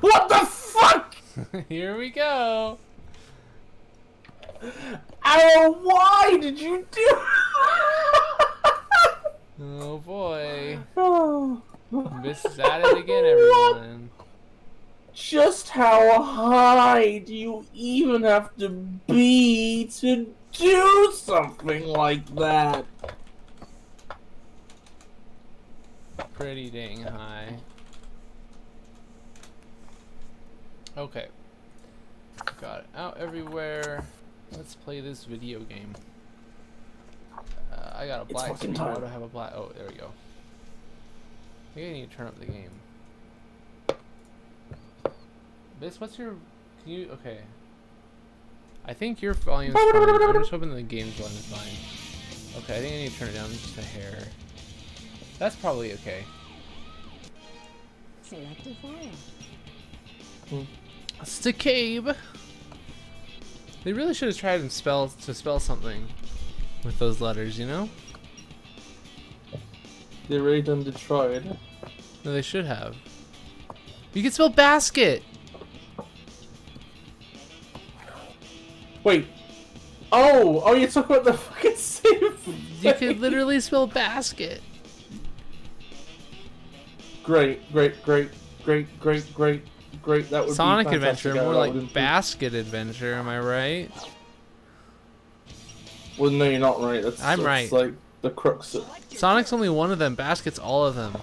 What the fuck? Here we go. Ow, why did you do Oh boy. Oh. This is at it again, everyone. Just how high do you even have to be to do something like that? Pretty dang high. Okay. Got it out everywhere. Let's play this video game. I got a black screen. Why do I have a black? Oh, there we go. I think I need to turn up the game. This, what's your? Can you? Okay. I think your volume's fine. I'm just hoping the game's volume is fine. Okay, I think I need to turn it down just a hair. That's probably okay. Selective file. Sticabe. They really should have tried and spell something with those letters, you know? They really done tried. No, they should have. You can spell basket. Wait. Oh, you're talking about the fucking same thing. You could literally spell basket. Great. That would Sonic be Adventure, more like basket adventure. Am I right? Well, no, you're not right. That's right. Like the crux of. Sonic's only one of them. Basket's all of them.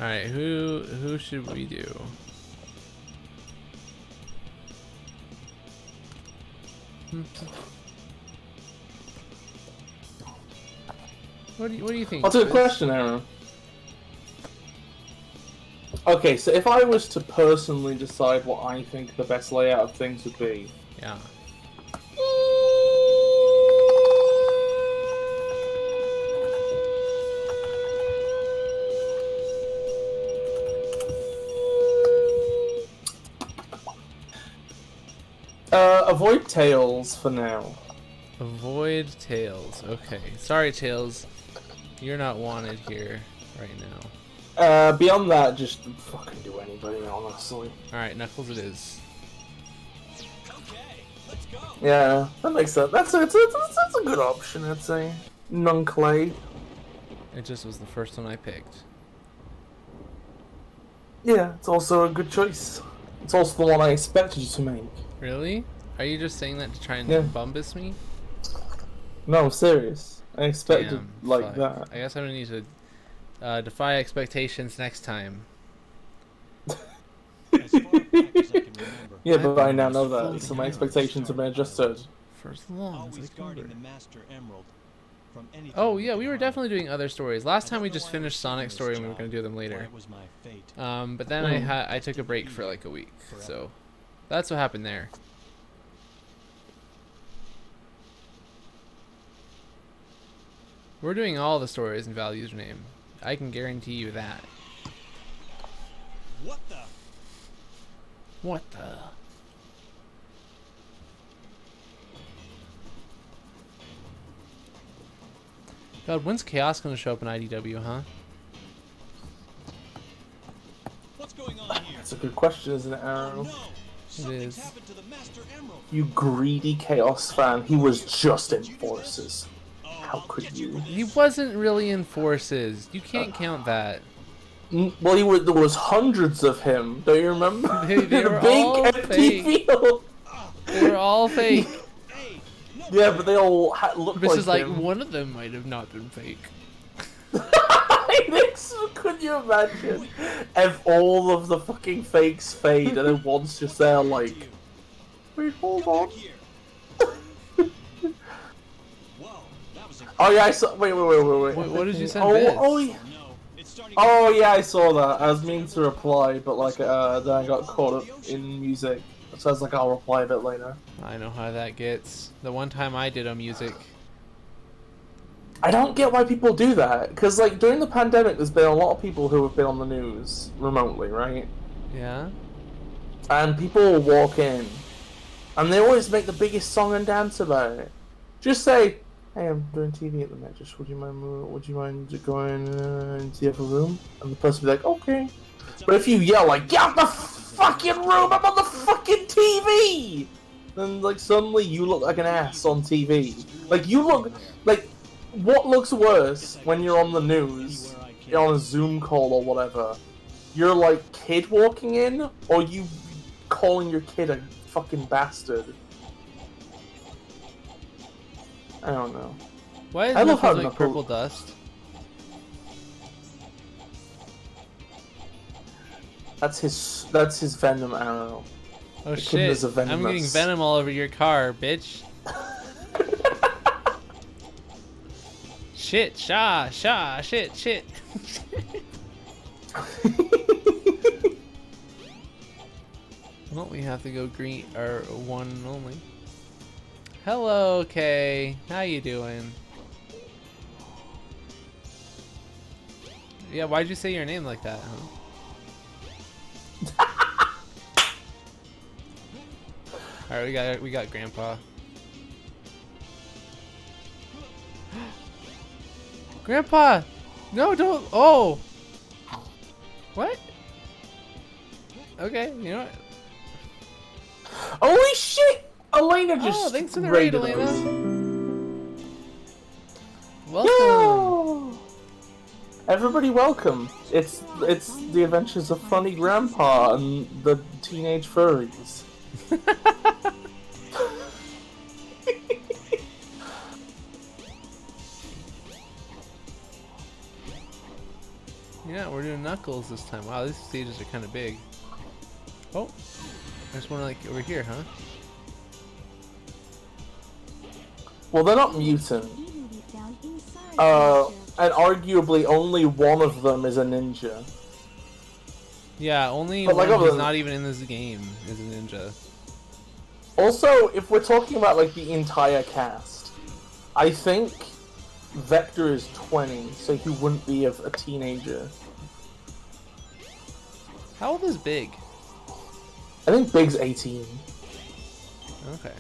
All right, who should we do? What do you think? That's a good question, Aaron. Okay, so if I was to personally decide what I think the best layout of things would be, yeah. Avoid Tails for now. Avoid Tails. Okay. Sorry, Tails. You're not wanted here right now. Beyond that, just fucking do anybody, honestly. Alright, Knuckles it is. Okay, let's go. Yeah, that makes sense. That's a good option, I'd say. Non-clay. It just was the first one I picked. Yeah, it's also a good choice. It's also the one I expected you to make. Really? Are you just saying that to try and bumbus me? No, I'm serious. I expected fuck. that. I guess I'm gonna need to defy expectations next time. As far back as I can remember, Yeah, but I now know that, so my expectations have been adjusted. For as long as always I can guarding remember. the Master Emerald from anything. Oh yeah, we were definitely doing other stories. Last time we just finished Sonic's story and we were gonna do them later. It was my fate. But then I took a break for like a week, so that's what happened there. We're doing all the stories in Value's name. I can guarantee you that. What the? What the? God, when's Chaos gonna show up in IDW, huh? What's going on here? That's a good question, isn't it, Oh, Aaron? no. It Something's is. happened to the Master Emerald. You greedy Chaos fan. He was just in Forces. How I'll could get you? for He this. wasn't really in Forces. You can't count that. Well, there was hundreds of him. Don't you remember? They In a were big all empty fake. field. They were all fake. Hey, no Yeah, way. but they all looked This like is like him. one of them might have not been fake. I think so. Could you imagine if all of the fucking fakes fade and then one's just there like, wait, hold Come on. back here. Whoa, that was a Oh yeah, I saw. Wait. What did you send? Oh, Biz? oh, yeah. no. It's starting Oh yeah, I saw that. I was meaning to reply, but like then I got caught up in music. So I was like, I'll reply a bit later. I know how that gets. The one time I did a music. I don't get why people do that, because like during the pandemic, there's been a lot of people who have been on the news remotely, right? Yeah. And people will walk in, and they always make the biggest song and dance about it. Just say, Hey, I'm doing TV at the minute. Just would you mind going into the other room? And the person will be like, okay. But if you yell like, get out the fucking room! I'm on the fucking TV! Then like suddenly you look like an ass on TV. Like you look like what looks worse when you're on the news, you're on a Zoom call or whatever. You're like kid walking in, or you calling your kid a fucking bastard. I don't know. Why is I love how Knuckles like purple dust? That's his venom arrow. Oh The kid shit! is a I'm getting venomous. venom all over your car, bitch. Shit! Shit! Well, we have to go greet our one and only. Hello, Kay. How you doing? Yeah, why'd you say your name like that, huh? Alright, we got Grandpa. Grandpa! No, don't. Oh! What? Okay, you know what? Holy shit! Elena just Oh, thanks for the raid, raided Elena. us. Welcome. Yeah. Everybody, welcome. It's the adventures of Funny Grandpa and the teenage furries. Yeah, we're doing Knuckles this time. Wow, these stages are kind of big. Oh, there's one like over here, huh? Well, they're not mutant. And arguably only one of them is a ninja. Yeah, only But, like, one other who's than- not even in this game is a ninja. Also, if we're talking about like the entire cast, I think Vector is 20, so he wouldn't be a teenager. How old is Big? I think Big's 18, Okay.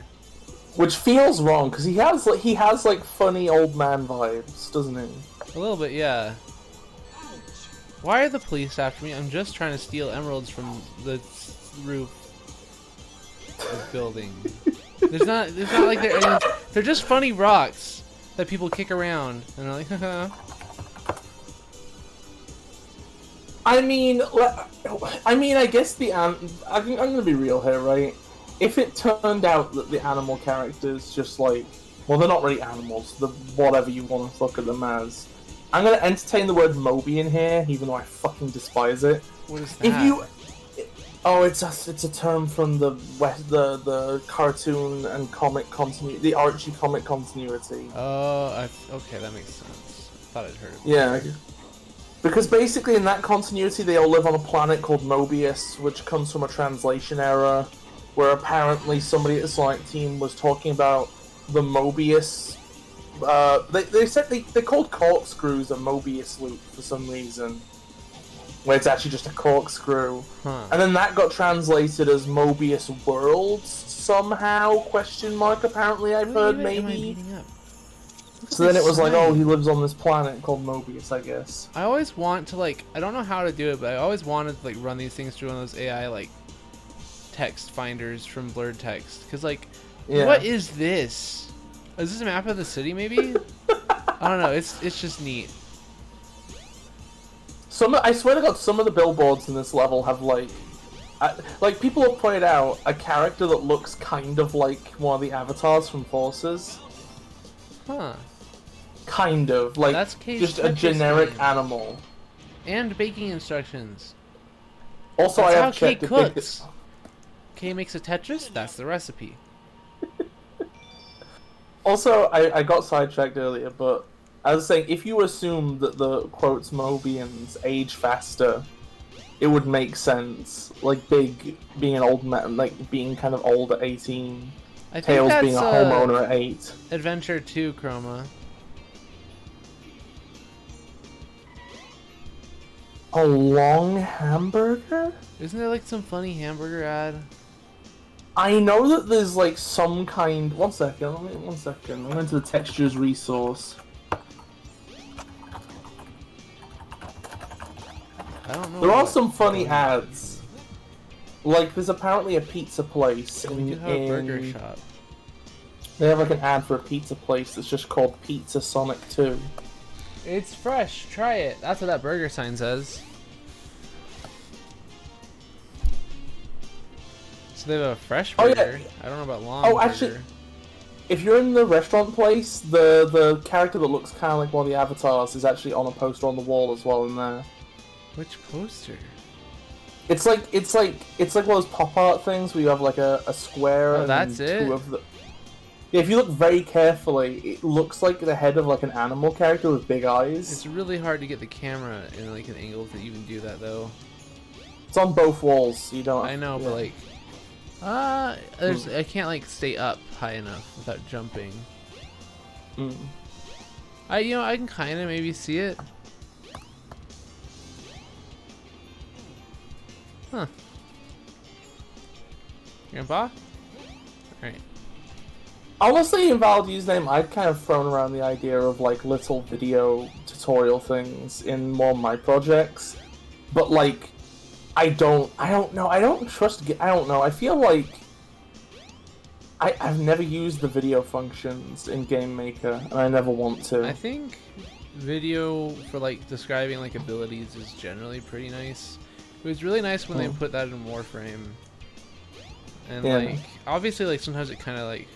which feels wrong because he has like funny old man vibes, doesn't he? A little bit, yeah. Why are the police after me? I'm just trying to steal emeralds from the roof of the building. There's not like they're just funny rocks that people kick around and they're like, haha. I mean, I guess I'm gonna be real here, right? If it turned out that the animal characters just like, well, they're not really animals, the whatever you want to look at them as. I'm gonna entertain the word Moby in here, even though I fucking despise it. What is that? If you, oh, it's a term from the cartoon and comic continuity, the Archie comic continuity. Oh, okay, that makes sense. I thought I'd heard of it. Yeah, because basically in that continuity they all live on a planet called Mobius, which comes from a translation error, where apparently somebody at the Sonic team was talking about the Mobius. They said they called corkscrews a Mobius loop for some reason, where it's actually just a corkscrew. Huh. And then that got translated as Mobius Worlds somehow, question mark, apparently I've heard, Am I maybe. beating up? So then it was like, sign. oh, he lives on this planet called Mobius, I guess. I always want to like, I don't know how to do it, but I always wanted to like run these things through one of those AI like text finders from blurred text. Cause like, Yeah. what is this? Is this a map of the city maybe? I don't know, it's just neat. I swear to God, some of the billboards in this level have like people have pointed out a character that looks kind of like one of the avatars from Forces. Huh. Kind of like That's Kay's just a Tetris generic game. animal. And baking instructions. Also, That's I how have Kay checked if cooks. Kay makes a Tetris, that's the recipe. Also, I got sidetracked earlier, but I was saying if you assume that the quotes Mobians age faster, it would make sense. Like Big being an old man, like being kind of old at 18. I think Tails that's being a homeowner at 8. Adventure 2, Chroma. A long hamburger? Isn't there like some funny hamburger ad? I know that there's like some kind. One second. One second. I'm going to the textures resource. I don't know. There are what some funny going ads. Like, there's apparently a pizza place on. We could have a burger shop. They have like an ad for a pizza place that's just called Pizza Sonic 2. It's fresh. Try it. That's what that burger sign says. So they have a fresh burger. Yeah. I don't know about long. Oh, burger. actually, if you're in the restaurant place, the character that looks kind of like one of the avatars is actually on a poster on the wall as well in there. Which poster? It's like one of those pop art things where you have like a square Oh, and that's then two it? of the. Yeah, if you look very carefully, it looks like the head of like an animal character with big eyes. It's really hard to get the camera in like an angle to even do that though. It's on both walls, so you don't. I know, yeah. but like, I can't like stay up high enough without jumping. Mm. I can kind of maybe see it. Huh. Grandpa? Alright. Honestly, in valid username, I've kind of thrown around the idea of like little video tutorial things in more of my projects, but like, I don't know. I don't trust. I don't know. I feel like I've never used the video functions in Game Maker, and I never want to. I think video for like describing like abilities is generally pretty nice. It was really nice when they put that in Warframe. And Yeah. like obviously like sometimes it kind of like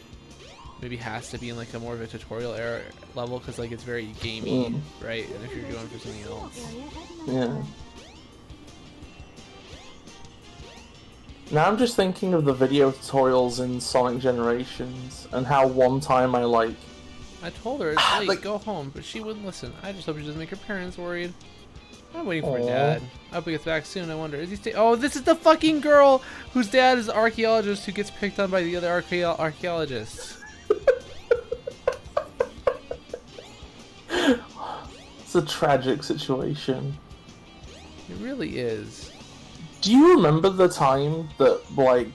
maybe has to be in like a more of a tutorial era level because like it's very gamey, right? And if you're going for something else. Yeah. Now I'm just thinking of the video tutorials in Sonic Generations and how one time I told her it's late, like- go home, but she wouldn't listen. I just hope she doesn't make her parents worried. I'm waiting for her Aw. dad. I hope he gets back soon. I wonder, is he oh, this is the fucking girl whose dad is an archaeologist who gets picked on by the other archaeologists. It's a tragic situation. It really is. Do you remember the time that, like,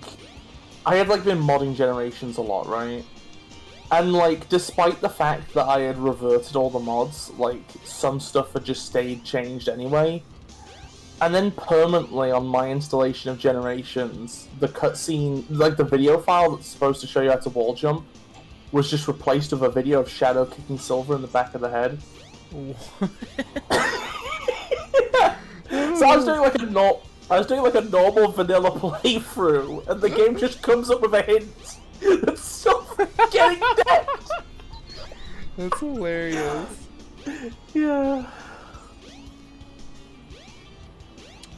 I had, like, been modding Generations a lot, right? And, like, despite the fact that I had reverted all the mods, like, some stuff had just stayed changed anyway. And then permanently on my installation of Generations, the cutscene, like, the video file that's supposed to show you how to wall jump, was just replaced with a video of Shadow kicking Silver in the back of the head. So I was doing like a normal vanilla playthrough, and the game just comes up with a hint that Silver getting dead. That's hilarious. Yeah.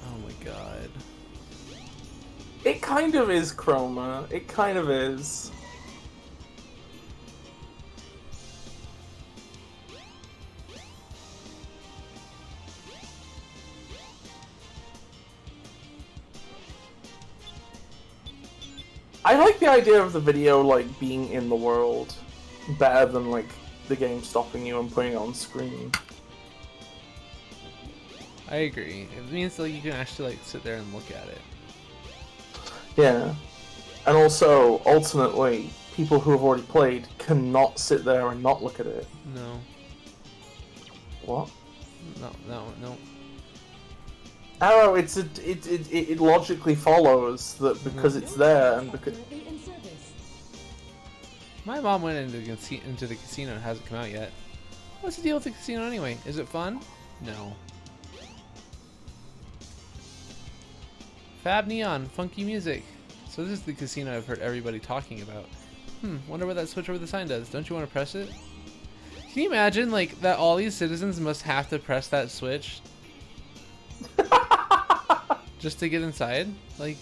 Oh my god. It kind of is Chroma. It kind of is. I like the idea of the video, like, being in the world better than, like, the game stopping you and putting it on screen. I agree. It means like you can actually like sit there and look at it. Yeah. And also, ultimately, people who have already played cannot sit there and not look at it. No. What? No. I don't know, it logically follows that because it's there and because... My mom went into the casino and hasn't come out yet. What's the deal with the casino anyway? Is it fun? No. Fab neon, funky music. So this is the casino I've heard everybody talking about. Wonder what that switch over the sign does. Don't you want to press it? Can you imagine like that all these citizens must have to press that switch just to get inside? Like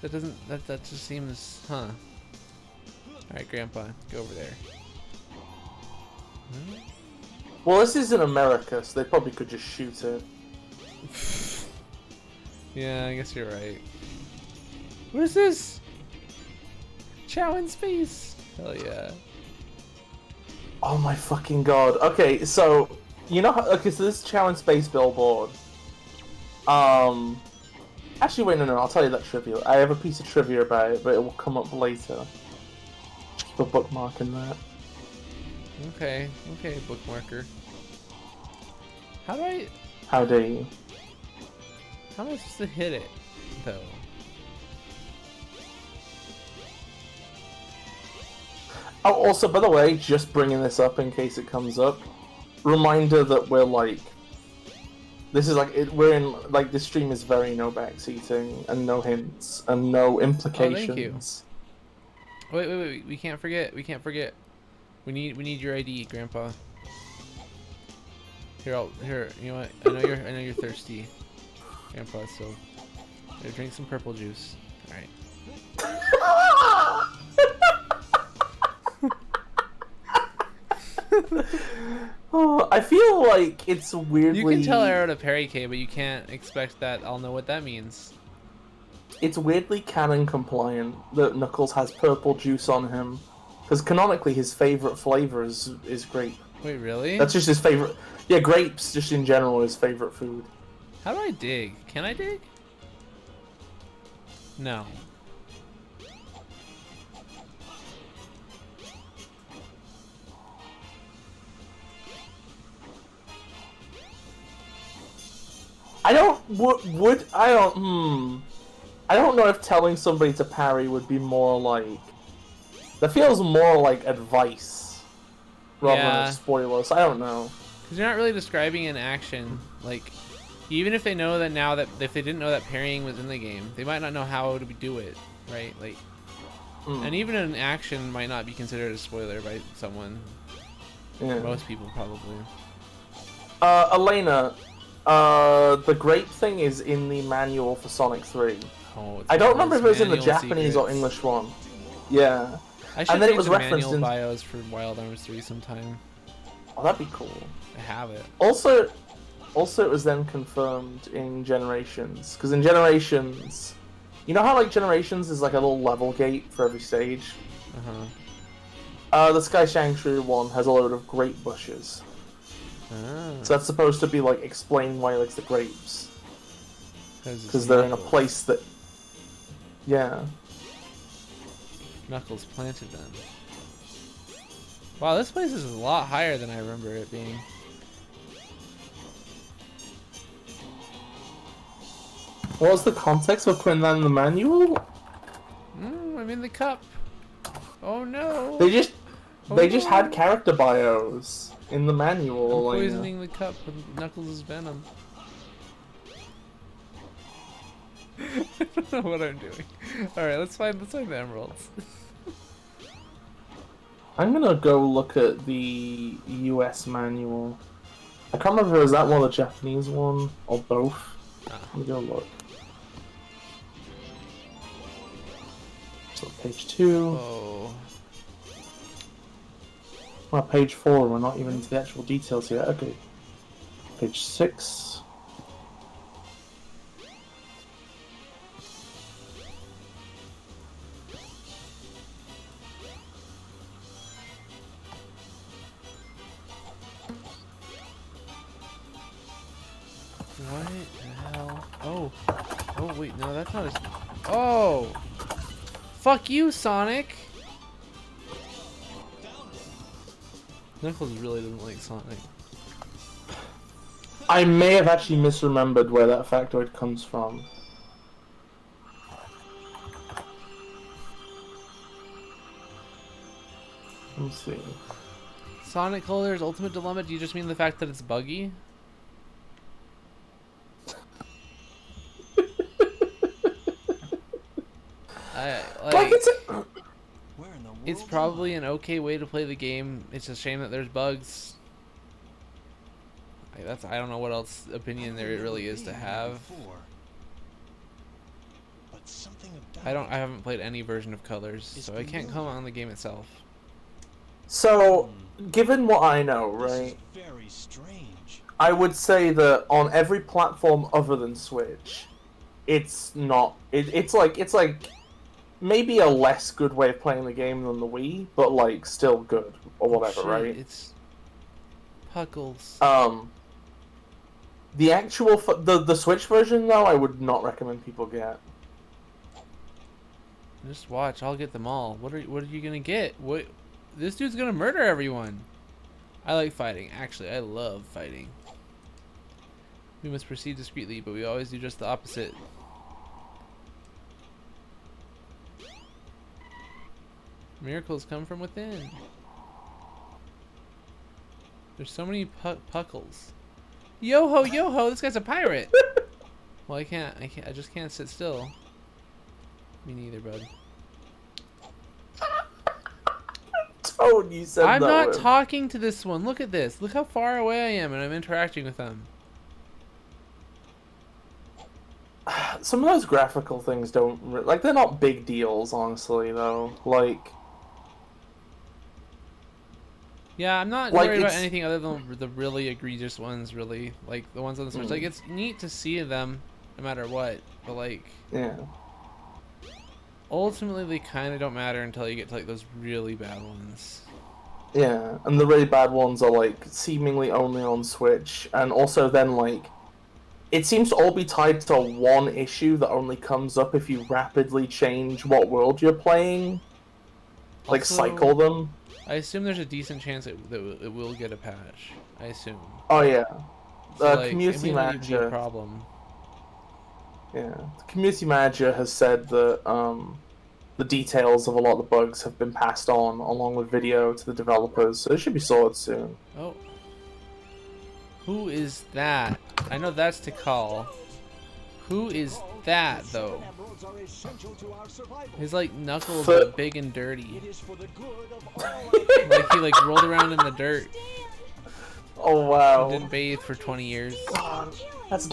that just seems Alright, Grandpa, go over there. Well, this is in America, so they probably could just shoot it. Yeah, I guess you're right. What is this? Chow in space! Hell yeah. Oh my fucking god. Okay, so, you know how, okay, so this Chow in Space billboard, Actually, wait, no, I'll tell you that trivia. I have a piece of trivia about it, but it will come up later. Keep a bookmark in that. Okay, bookmarker. How do I... How dare you? How am I supposed to hit it, though? Oh, also, by the way, just bringing this up in case it comes up. Reminder that we're like... This is like... we're in... Like, this stream is very no backseating, and no hints, and no implications. Oh, thank you. Wait, we can't forget, We need your ID, Grandpa. Here, you know what? I know you're thirsty, Grandpa, so here, drink some purple juice. Alright. Oh, I feel like it's weirdly... You can tell arrow to parry K, but you can't expect that I'll know what that means. It's weirdly canon compliant that Knuckles has purple juice on him. Because canonically his favourite flavour is grape. Wait, really? That's just his favourite... Yeah, grapes, just in general, his favourite food. How do I dig? Can I dig? No. I don't... I don't know if telling somebody to parry would be more like... That feels more like advice rather than a spoiler, so I don't know. Because you're not really describing an action. Like, even if they know that now that if they didn't know that parrying was in the game, they might not know how to do it, right? Like, and even an action might not be considered a spoiler by someone. Yeah. Most people probably. Elena, the grape thing is in the manual for Sonic 3. Oh, I don't remember if it was in the manual Japanese or secrets. English one. Yeah. I should And then it make was the referenced manual in... bios for Wild Arms 3 sometime. Oh, that'd be cool. I have it. Also, it was then confirmed in Generations. Because in Generations... You know how, like, Generations is like a little level gate for every stage? Uh-huh. The Sky Sanctuary one has a load of grape bushes. Ah. So that's supposed to be, like, explain why he likes the grapes. Because they're in a Knuckles. place that... Yeah. Knuckles planted them. Wow, this place is a lot higher than I remember it being. What was the context for putting that in the manual? I'm in the cup. Oh no! They just no. had character bios in the manual. I'm poisoning the cup with Knuckles' venom. I don't know what I'm doing. Alright, let's find the emeralds. I'm gonna go look at the US manual. I can't remember if it was that one or the Japanese one, or both. Let me go look. So page 2. Oh. Well, page 4, we're not even into the actual details yet. Okay. Page 6. What the hell? Oh. Oh, wait, no, that's not a... Oh! Fuck you, Sonic! Knuckles really doesn't like Sonic. I may have actually misremembered where that factoid comes from. Let's see. Sonic Color's Ultimate Dilemma, do you just mean the fact that it's buggy? It's probably an okay way to play the game. It's a shame that there's bugs. I don't know what else opinion there really is to have. I haven't played any version of Colors, so I can't comment on the game itself. So, given what I know, right? Very strange. I would say that on every platform other than Switch, it's not. It's like maybe a less good way of playing the game than the Wii, but like still good or whatever, Shit, right? It's Puckles. The actual the Switch version though, I would not recommend people get. Just watch. I'll get them all. What are you gonna get? What? This dude's gonna murder everyone. I like fighting. Actually, I love fighting. We must proceed discreetly, but we always do just the opposite. Miracles come from within. There's so many puckles. Yo ho, yo ho! This guy's a pirate. Well, I just can't sit still. Me neither, bud. Toad, you said I'm that not word. talking to this one. Look at this. Look how far away I am, and I'm interacting with them. Some of those graphical things don't like they're not big deals, honestly. Though, like. Yeah, I'm not Like, worried about it's- anything other than the really egregious ones, really. Like, the ones on the Switch. Like, it's neat to see them, no matter what. But, like, Yeah. ultimately, they kind of don't matter until you get to, like, those really bad ones. Yeah, and the really bad ones are, like, seemingly only on Switch, and also then, like, it seems to all be tied to one issue that only comes up if you rapidly change what world you're playing. Like, Also, cycle them. I assume there's a decent chance it will get a patch. I assume. Oh, yeah. So, like, Community it may not even be a manager. problem. Yeah. The community manager has said that, the details of a lot of the bugs have been passed on, along with video, to the developers, so it should be sorted soon. Oh. Who is that? I know that's to call. Who is that, though? His, like, knuckles are big and dirty. Like, he, like, rolled around in the dirt Oh, wow. and didn't bathe for 20 years. God, that's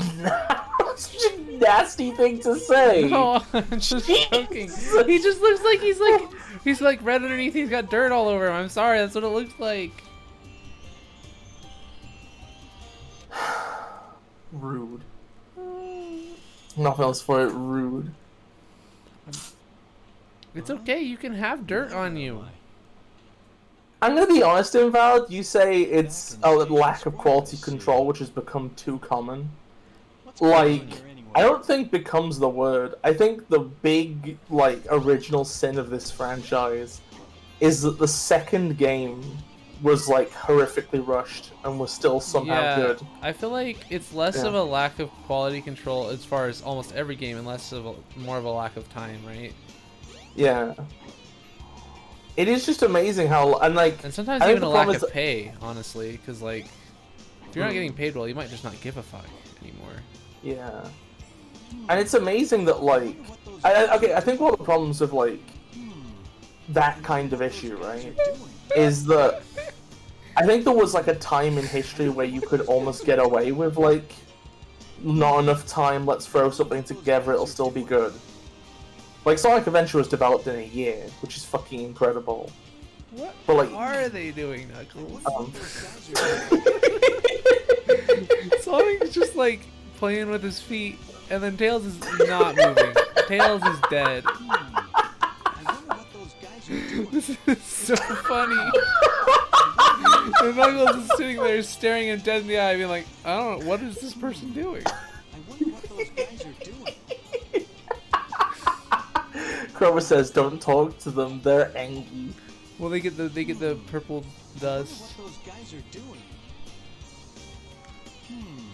such a nasty thing to say. No, I'm just joking. He just looks like he's like red underneath. He's got dirt all over him. I'm sorry, that's what it looks like. Rude. Nothing else for it. Rude. It's okay. You can have dirt on you. I'm gonna be honest, Invalid. You say it's a lack of quality control, which has become too common. Like, I don't think becomes the word. I think the big, like, original sin of this franchise is that the second game was, like, horrifically rushed and was still somehow good. I feel like it's less of a lack of quality control as far as almost every game, and less of more of a lack of time, right? Yeah. It is just amazing how, and like, And sometimes I think even a the lack problem of is- pay, honestly, because like, if you're not getting paid well, you might just not give a fuck anymore. Yeah. And it's amazing that, like, I think one of the problems with, like, that kind of issue, right, is that I think there was, like, a time in history where you could almost get away with, like, not enough time, let's throw something together, it'll still be good. Like, Sonic Adventure was developed in a year, which is fucking incredible. What But, like, are they doing, Knuckles? Um, Sonic's just like playing with his feet, and then Tails is not moving. Tails is dead. This is so funny. And Knuckles is sitting there staring him dead in the eye, being like, I don't know, what is this person doing? Cromer says, don't talk to them, they're angry. Well, they get the purple dust. What those guys are doing?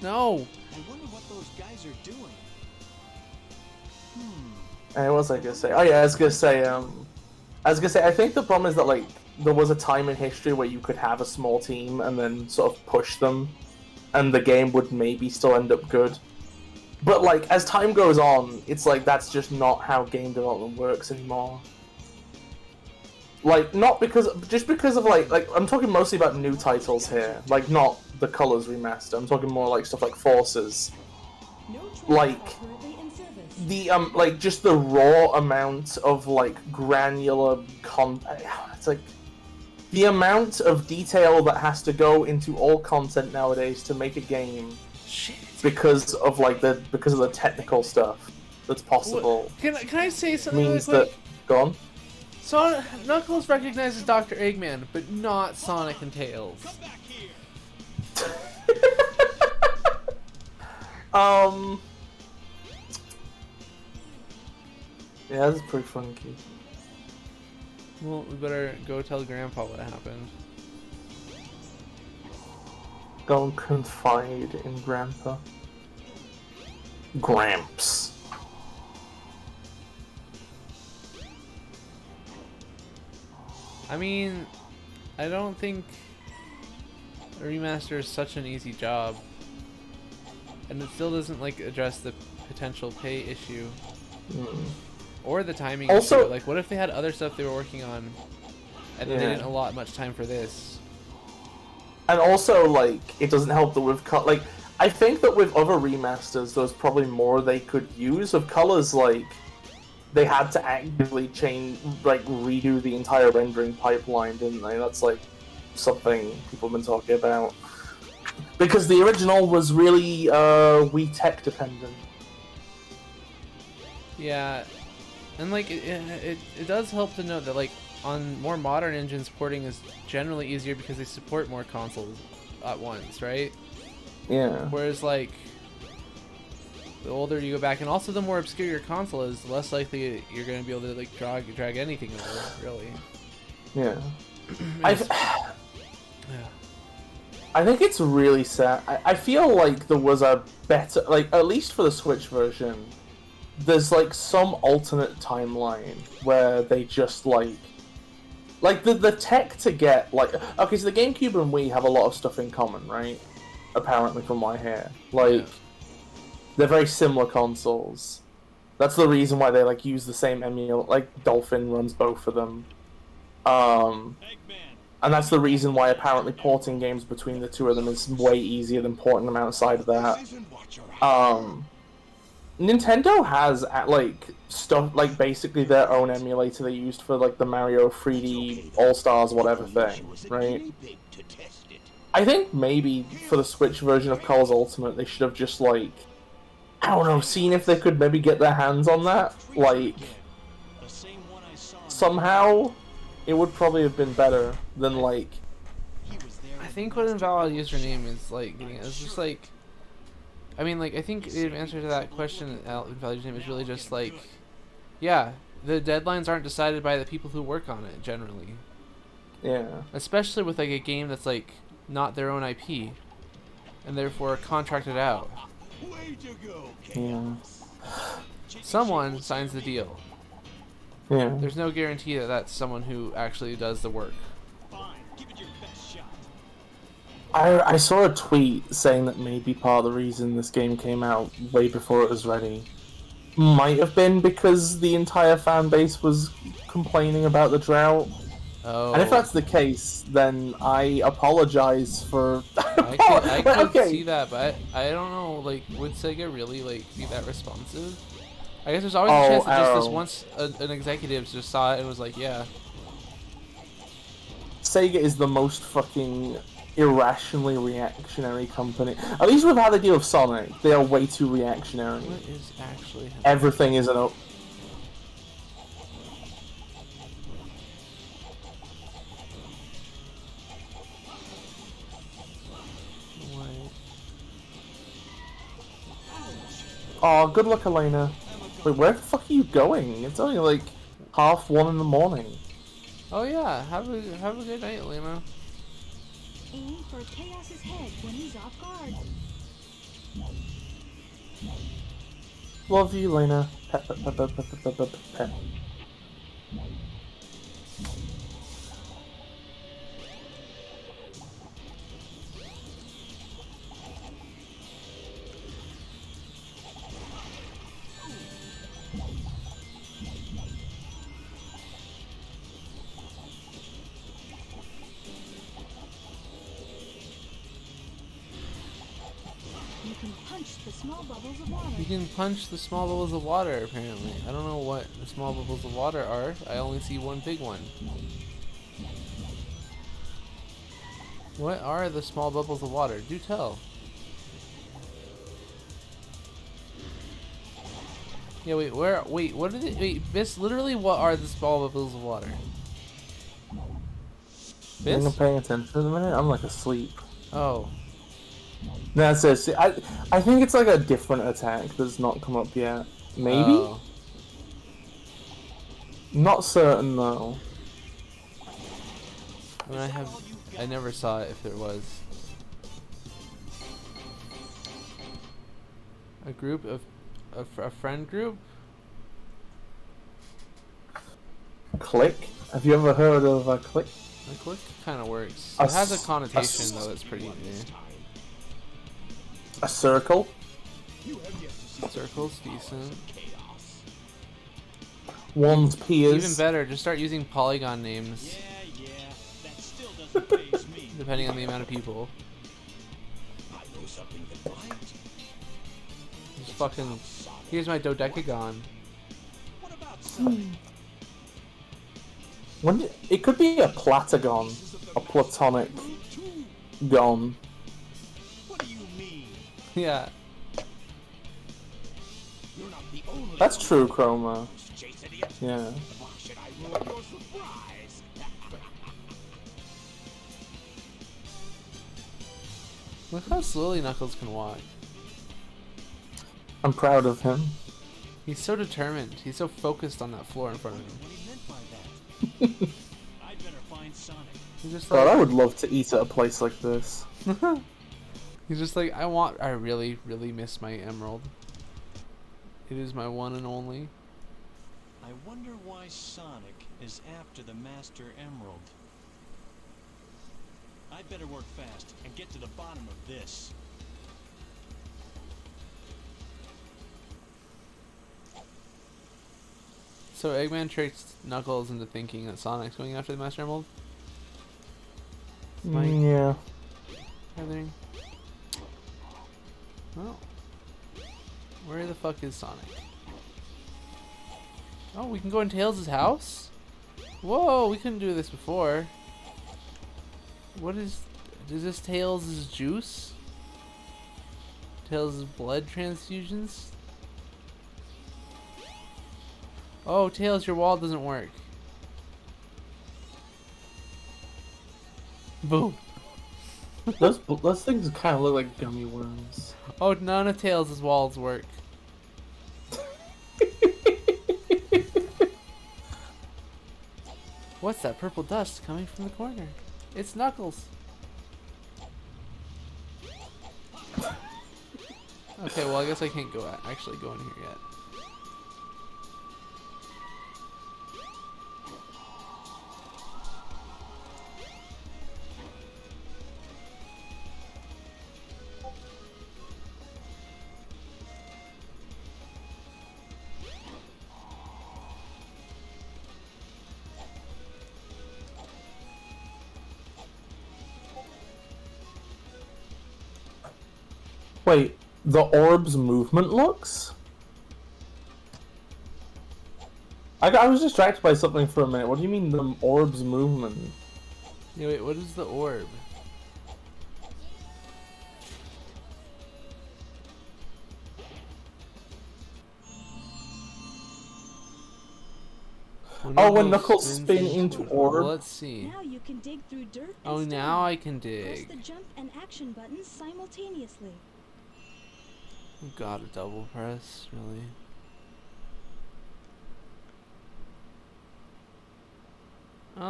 No. I wonder what those guys are doing. And what was I gonna say? Oh yeah, I was gonna say, I think the problem is that, like, there was a time in history where you could have a small team and then sort of push them, and the game would maybe still end up good. But, like, as time goes on, it's like that's just not how game development works anymore. Like, just because of, like, I'm talking mostly about new titles here, like, not the Colors remaster, I'm talking more like stuff like Forces. Like, just the raw amount of, like, granular it's like, the amount of detail that has to go into all content nowadays to make a game, Shit. because of the technical stuff that's possible, Can I say something really means quick? that, go on. Knuckles recognizes Dr. Eggman, but not Sonic and Tails. Um. Yeah, that's pretty funky. Well, we better go tell Grandpa what happened. Go and confide in Grandpa. Gramps. I mean, I don't think a remaster is such an easy job. And it still doesn't like address the potential pay issue. Or the timing Also, issue. Like, what if they had other stuff they were working on and they didn't allot much time for this? And also, like, it doesn't help that with like, I think that with other remasters, there's probably more they could use of colors. Like, they had to actively change, like, redo the entire rendering pipeline, didn't they? That's like something people have been talking about because the original was really Wii tech dependent. Yeah, and like it does help to note that like on more modern engines, porting is generally easier because they support more consoles at once, right? Yeah. Whereas like the older you go back, and also the more obscure your console is, the less likely you're going to be able to like drag anything over, really. Yeah. Yeah. I think it's really sad. I feel like there was a better, like, at least for the Switch version, there's like some alternate timeline where they just like the tech to get like, okay, so the GameCube and Wii have a lot of stuff in common, right? Apparently, from what I hear, like they're very similar consoles. That's the reason why they like use the same emulator. Like Dolphin runs both of them, and that's the reason why apparently porting games between the two of them is way easier than porting them outside of that. Nintendo has like stuff like basically their own emulator they used for like the Mario 3D All Stars whatever thing, right? I think maybe for the Switch version of Colors Ultimate they should have just like, I don't know, seen if they could maybe get their hands on that, like somehow. It would probably have been better than like. I think what invalid username is like getting it's just like. I mean, like, I think the answer to that question, invalid username, is really just like, yeah, the deadlines aren't decided by the people who work on it generally. Yeah. Especially with like a game that's like not their own IP, and therefore contracted out. Yeah. Someone signs the deal. Yeah. There's no guarantee that that's someone who actually does the work. I saw a tweet saying that maybe part of the reason this game came out way before it was ready might have been because the entire fan base was complaining about the drought. Oh. And if that's the case, then I apologize for. I could see that, but I don't know. Like, would Sega really like be that responsive? I guess there's always a chance that just this once an executive just saw it and was like, yeah. Sega is the most fucking irrationally reactionary company. At least with how they deal with Sonic, they are way too reactionary. What is actually happening? Everything is an. Oh, good luck, Elena. Wait, where the fuck are you going? It's only like 1:30 in the morning. Oh yeah, have a good night, Elena. Aim for Chaos's head when he's off guard. Love you, Elena. Pet, pet, pet, pet, pet, pet, pet, pet. You can punch the small bubbles of water. You can punch the small bubbles of water, apparently. I don't know what the small bubbles of water are. I only see one big one. What are the small bubbles of water? Do tell. Yeah, wait, what are they? Wait, Miss, literally, what are the small bubbles of water? You're Miss? not paying attention for a minute? I'm like asleep. Oh. That's it. See, I think it's like a different attack that's not come up yet. Maybe? Oh. Not certain though. I mean, I never saw it if there was. A group of, a friend group? Click? Have you ever heard of a click? A click kind of works. A It has a s- connotation though that's pretty new. A circle? Circle's decent. One's peers. Even better, just start using polygon names. Yeah, that still doesn't faze me. Depending on the amount of people. I know something that might. Just fucking. Here's my dodecagon. What about Sonic? It could be a platagon. A platonic gon. What do you mean? Yeah. You're not the only That's one true, Chroma. who's chasing idiot. Yeah. Why should I ruin your surprise? Look how slowly Knuckles can walk. I'm proud of him. He's so determined. He's so focused on that floor in front of him. What he meant by that. I'd better find Sonic. He's just God, I like. would love to eat at a place like this. He's just like, I really, really miss my emerald. It is my one and only. I wonder why Sonic is after the Master Emerald. I'd better work fast and get to the bottom of this. So Eggman tricks Knuckles into thinking that Sonic's going after the Master Emerald. Mike. Yeah. Everything. Well, where the fuck is Sonic? Oh, we can go in Tails' house? Whoa, we couldn't do this before. What is this Tails' juice? Tails' blood transfusions? Oh, Tails, your wall doesn't work. Boom. Those things kind of look like gummy worms. Oh, none of Tails' walls work. What's that purple dust coming from the corner? It's Knuckles. Okay, well I guess I can't actually go in here yet. Wait, the orb's movement looks? I was distracted by something for a minute. What do you mean the orb's movement? Yeah, wait, what is the orb? Oh, when Knuckles spin into orb? Well, let's see. Now you can dig through dirt and Oh, stone. now I can Press the dig. jump and action buttons simultaneously. God, a double press, really? I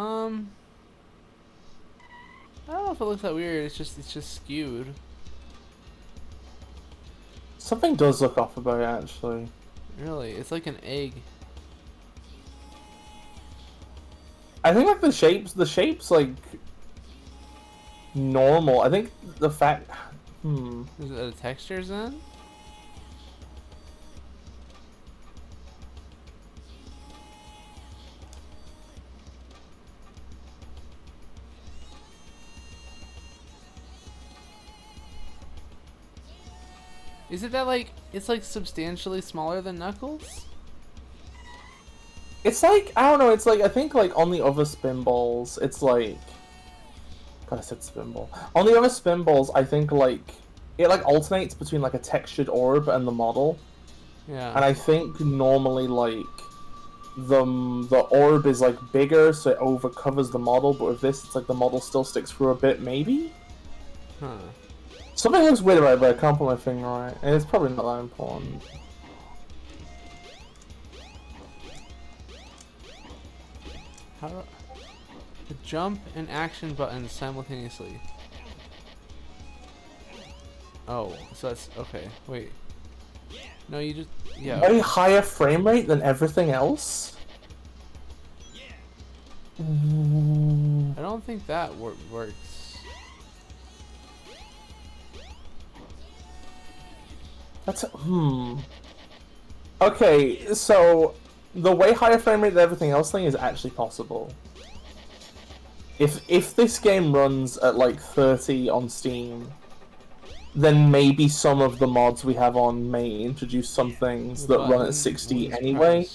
don't know if it looks that weird. It's just skewed. Something does look off about it, actually. Really, it's like an egg. I think like the shape's like normal. I think the fact. Is it the textures then? Is it that like it's like substantially smaller than Knuckles? It's like I don't know. It's like I think like on the other spinballs, it's like. God, I said spinball. On the other spinballs, I think like it like alternates between like a textured orb and the model. Yeah. And I think normally like the orb is like bigger, so it overcovers the model. But with this, it's like the model still sticks through a bit, maybe. Huh. Something looks weird about it, but I can't put my finger on it. And it's probably not that important. How do the jump and action buttons simultaneously? Oh, so that's okay. Wait. No, you just Way higher frame rate than everything else? I don't think that works. That's Okay, so the way higher frame rate than everything else thing is actually possible. If this game runs at like 30 on Steam, then maybe some of the mods we have on may introduce some things that run at 60 anyway.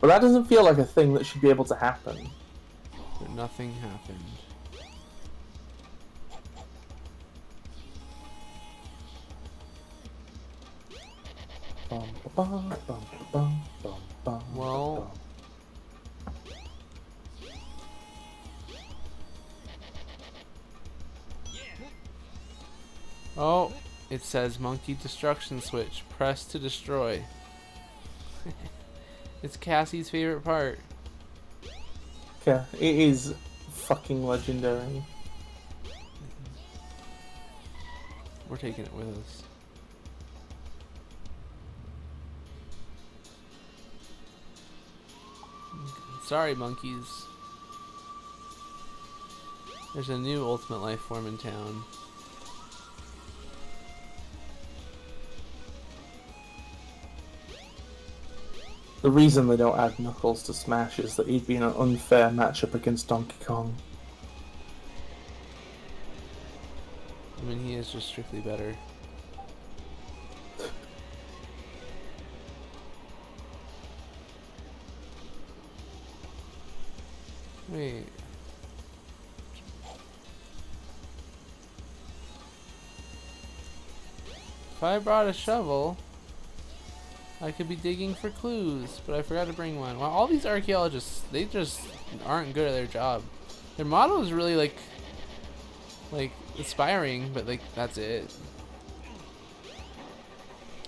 But that doesn't feel like a thing that should be able to happen. But nothing happened. Well, oh, it says monkey destruction switch. Press to destroy. It's Cassie's favorite part. Yeah, it is fucking legendary. We're taking it with us. Sorry, monkeys. There's a new ultimate life form in town. The reason they don't add Knuckles to Smash is that he'd be in an unfair matchup against Donkey Kong. I mean, he is just strictly better. Wait. If I brought a shovel, I could be digging for clues, but I forgot to bring one. Wow, all these archaeologists, they just aren't good at their job. Their motto is really like inspiring, but like that's it.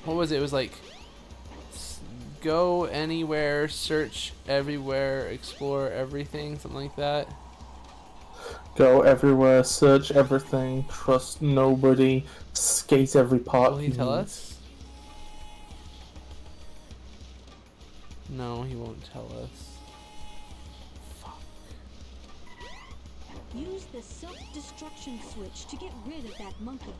What was it? It was like go anywhere, search everywhere, explore everything, something like that. Go everywhere, search everything, trust nobody, skate every part. Will he tell us? No, he won't tell us. Fuck. Use the self-destruction switch to get rid of that monkey.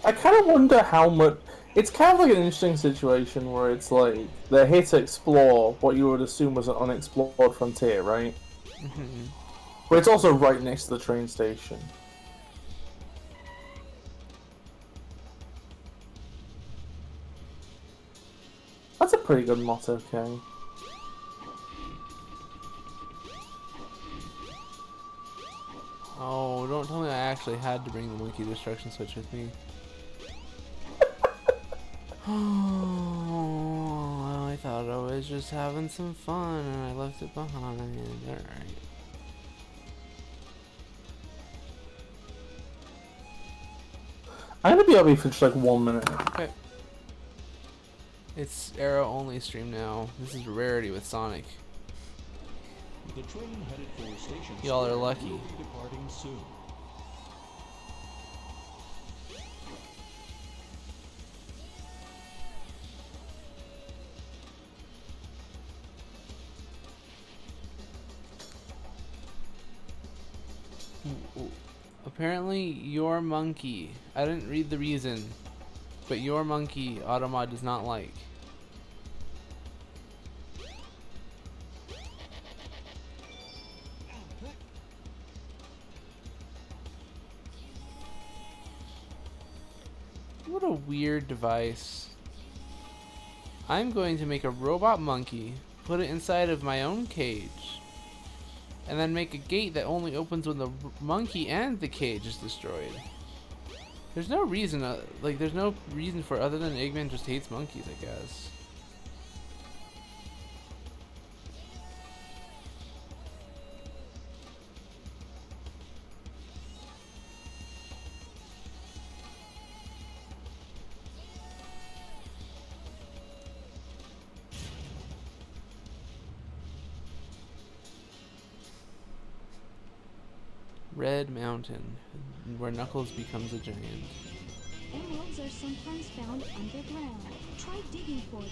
I kind of wonder how much. It's kind of like an interesting situation where it's like they're here to explore what you would assume was an unexplored frontier, right? Mm-hmm. But it's also right next to the train station. That's a pretty good motto, Kay. Oh, don't tell me I actually had to bring the monkey destruction switch with me. Oh, I thought I was just having some fun and I left it behind. Alright. I'm gonna be able for just like 1 minute. Okay. It's Arrow only stream now. This is a rarity with Sonic. The train headed for station Y'all are Square lucky. will be departing soon. Apparently, your monkey. I didn't read the reason, but your monkey Automod does not like. What a weird device. I'm going to make a robot monkey, put it inside of my own cage, and then make a gate that only opens when the monkey and the cage is destroyed. There's no reason, there's no reason for it other than Eggman just hates monkeys, I guess. Red Mountain, where Knuckles becomes a giant. Emeralds are sometimes found underground. Try digging for them.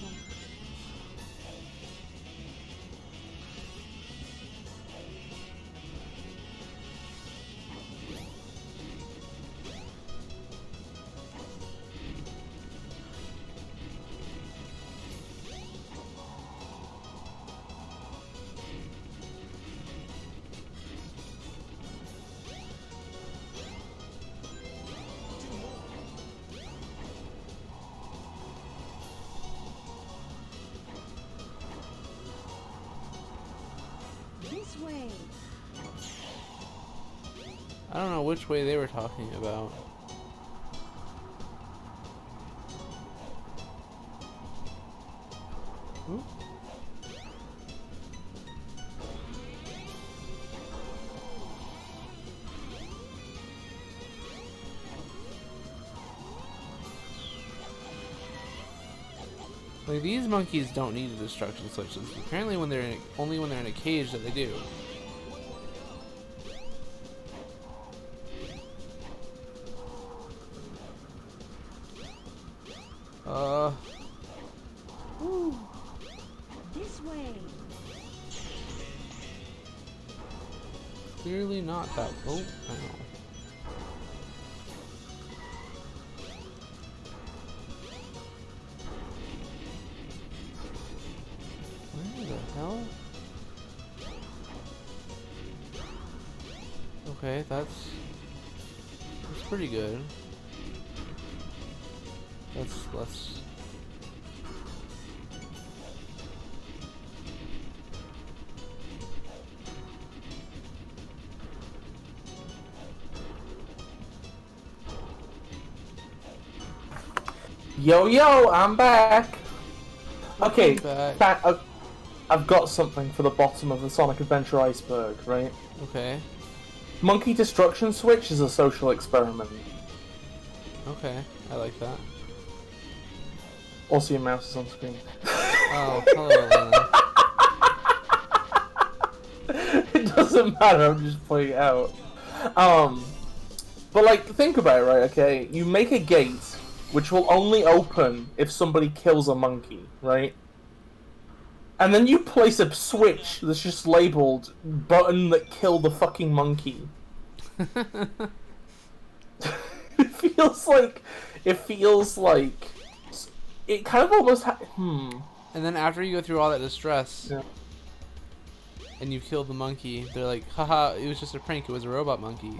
This way. I don't know which way they were talking about. Ooh. Like, these monkeys don't need the destruction switches. Apparently when they're only when they're in a cage that they do. Ooh. This way. Clearly not that. Oh, I know. Where the hell? Okay, that's pretty good. Let's Yo, I'm back. Okay, back. I've got something for the bottom of the Sonic Adventure iceberg, right? Okay. Monkey Destruction Switch is a social experiment. Okay, I like that. Also, your mouse is on screen. Oh, hello, Lena. It doesn't matter, I'm just pointing it out. But like, think about it, right, okay? You make a gate, which will only open if somebody kills a monkey, right? And then you place a switch that's just labeled button that killed the fucking monkey. It feels like it kind of almost And then after you go through all that distress, yeah. and you killed the monkey, they're like, haha, it was just a prank, it was a robot monkey.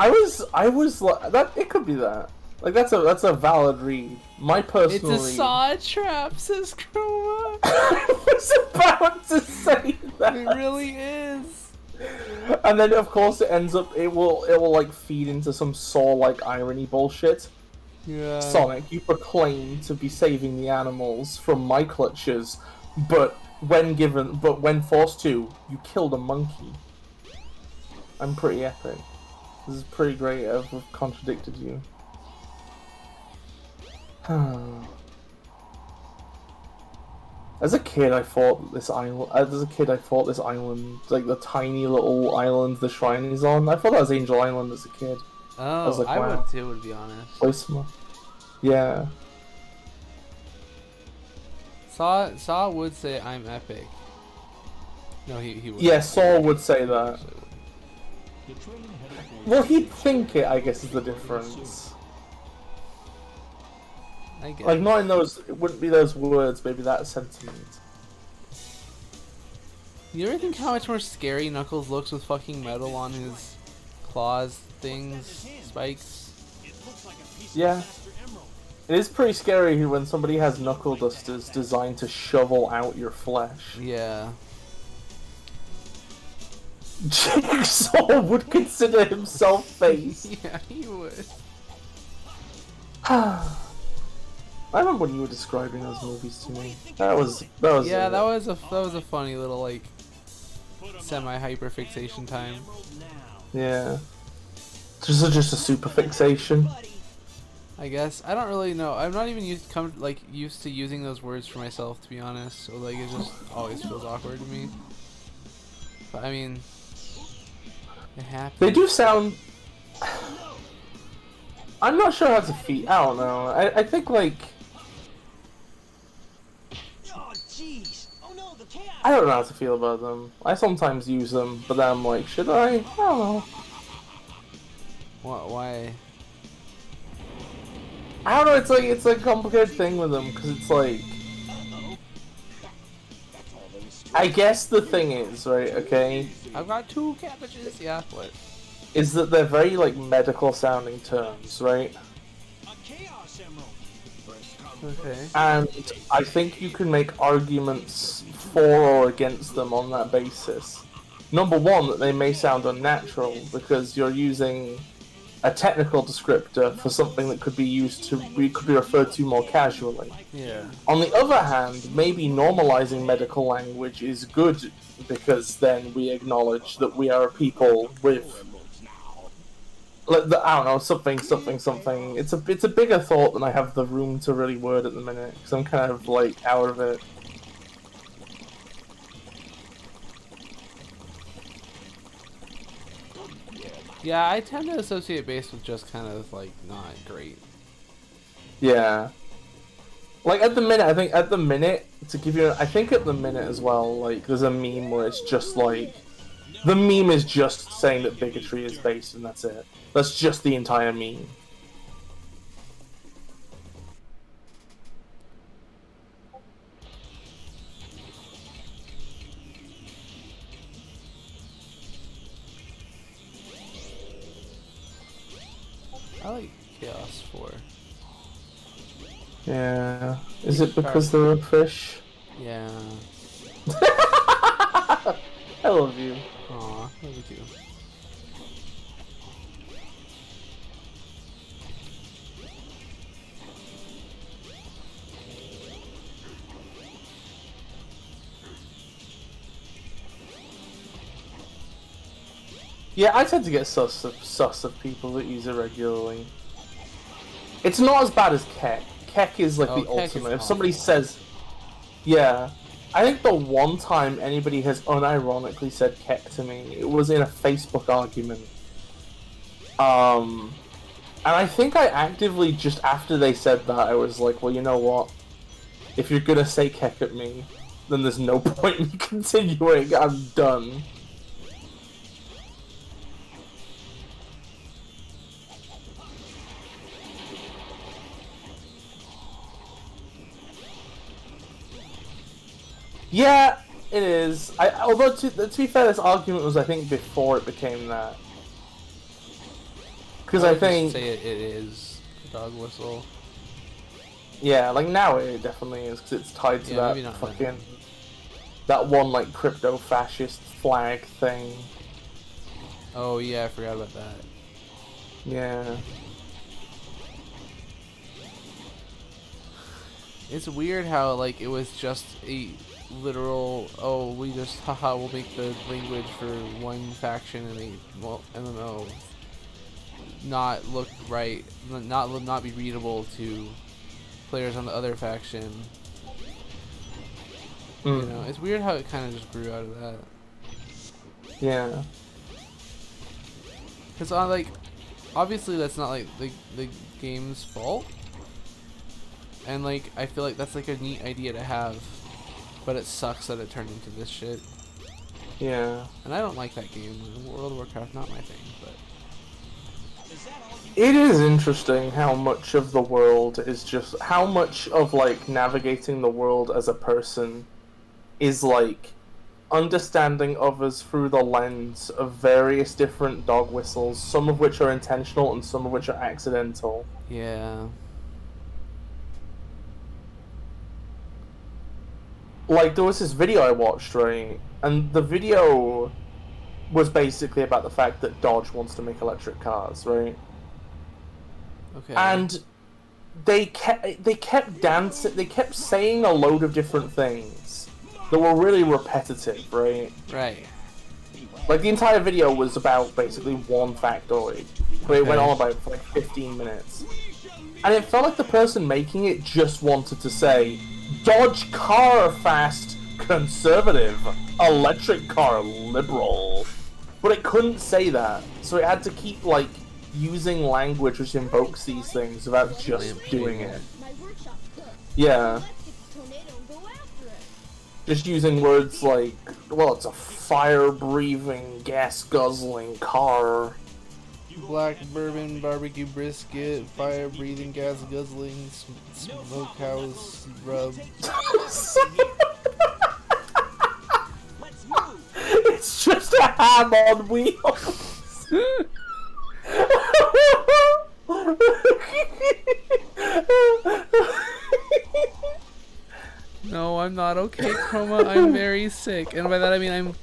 I was like, that it could be that. Like, that's a valid read. My personal It's a saw trap, says Chroma. I was about to say that. It really is. And then of course it ends up it will like feed into some Saw-like irony bullshit. Yeah. Sonic, you proclaim to be saving the animals from my clutches, but when forced to, you killed a monkey. I'm pretty epic. This is pretty great. I've contradicted you. As a kid, I thought this island. Like the tiny little island the shrine is on. I thought that was Angel Island as a kid. Oh, I was like, I wow. would too, to be honest. Way small. Yeah. Saw would say I'm epic. No, he would. Yeah, Saw would say that. The train headed for Well, he'd think it, I guess, is the difference. I guess. Like, not in those, it wouldn't be those words, maybe that sentiment. You ever think how much more scary Knuckles looks with fucking metal on his claws, things, spikes? It looks like a piece Yeah. of Master Emerald. It is pretty scary when somebody has knuckle dusters designed to shovel out your flesh. Yeah. Jigsaw would consider himself face. Yeah, he would. I remember when you were describing those movies to me. That was Yeah, that was a funny little like semi-hyper fixation time. yeah. Just a super fixation. I guess I don't really know. I'm not even used to using those words for myself, to be honest. So like it just always feels awkward to me. But, I mean, it happens. They do sound. I'm not sure how to feel. I don't know. I think like. Oh, jeez. Oh no, the chaos. I don't know how to feel about them. I sometimes use them, but then I'm like, should I? I don't know. What? Why? I don't know. It's like a complicated thing with them because it's like. I guess the thing is, right? Okay, I've got 2 cabbages. Yeah. What? is that they're very like medical sounding terms, right? A chaos emerald. Okay. And I think you can make arguments for or against them on that basis. Number one, that they may sound unnatural because you're using a technical descriptor for something that could be used to could be referred to more casually. Yeah. On the other hand, maybe normalizing medical language is good because then we acknowledge that we are a people with, I don't know, something. It's a bigger thought than I have the room to really word at the minute because I'm kind of like out of it. Yeah, I tend to associate bass with just kind of like not great. Yeah. Like at the minute, I think at the minute, to give you, I think at the minute as well, like there's a meme where it's just like, the meme is just saying that bigotry is based and that's it. That's just the entire meme. I like Chaos 4. Yeah. Is it because they're a fish? Yeah. I love you. Aw, love you too. Yeah, I tend to get sus of people that use it regularly. It's not as bad as Keck. Keck is like the Keck is ultimate. If awful. somebody says, yeah, I think the one time anybody has unironically said Keck to me, it was in a Facebook argument. And I think I actively, just after they said that, I was like, well, you know what? If you're gonna say Keck at me, then there's no point in continuing. I'm done. Yeah, it is. Although to be fair, this argument was, I think, before it became that. Because I would just think, say it is a dog whistle. yeah, like now it definitely is because it's tied to Yeah, maybe that not fucking then. that one like crypto-fascist flag thing. Oh yeah, I forgot about that. Yeah. It's weird how like it was just a literal, oh, we just haha we'll make the language for one faction and a MMO not look right, not be readable to players on the other faction. You know, it's weird how it kind of just grew out of that. Yeah. Cause like, obviously that's not like the game's fault, and like I feel like that's like a neat idea to have, but it sucks that it turned into this shit. Yeah. And I don't like that game. World of Warcraft, not my thing, but. It is interesting how much of the world is just, how much of like navigating the world as a person is like understanding others through the lens of various different dog whistles, some of which are intentional and some of which are accidental. Yeah. Like, there was this video I watched, right? And the video was basically about the fact that Dodge wants to make electric cars, right? Okay. And they kept dancing, they kept saying a load of different things that were really repetitive, right? Right. Like, the entire video was about basically one factoid, but it went Okay. on about for like 15 minutes. And it felt like the person making it just wanted to say, Dodge car fast, conservative, electric car liberal. But it couldn't say that, so it had to keep, like, using language which invokes these things without just doing it. Yeah. Just using words like, well, it's a fire-breathing, gas-guzzling car. Black bourbon, barbecue brisket, fire-breathing, gas-guzzling, smokehouse rub. It's just a ham on wheels. No, I'm not okay, Chroma. I'm very sick, and by that I mean I'm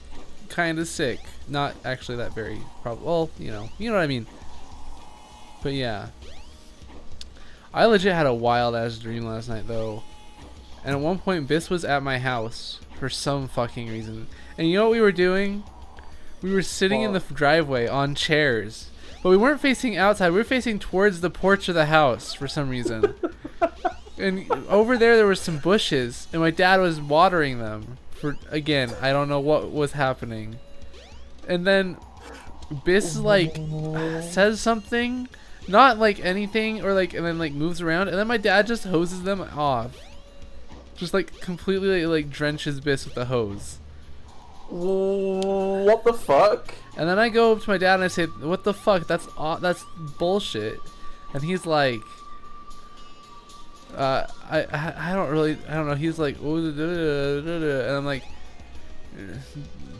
kind of sick. Not actually that very. Well, you know what I mean. But yeah, I legit had a wild ass dream last night though, and at one point Biss was at my house for some fucking reason, and you know what we were doing? We were sitting in the driveway on chairs, but we weren't facing outside. We were facing towards the porch of the house for some reason. And over there were some bushes, and my dad was watering them. For again, I don't know what was happening. And then Biss like says something, not like anything, or like, and then like moves around, and then my dad just hoses them off, just like completely like drenches Biss with the hose. What the fuck? And then I go up to my dad and I say, "What the fuck? That's bullshit." And he's like, I don't know. He's like, "Oh," and I'm like,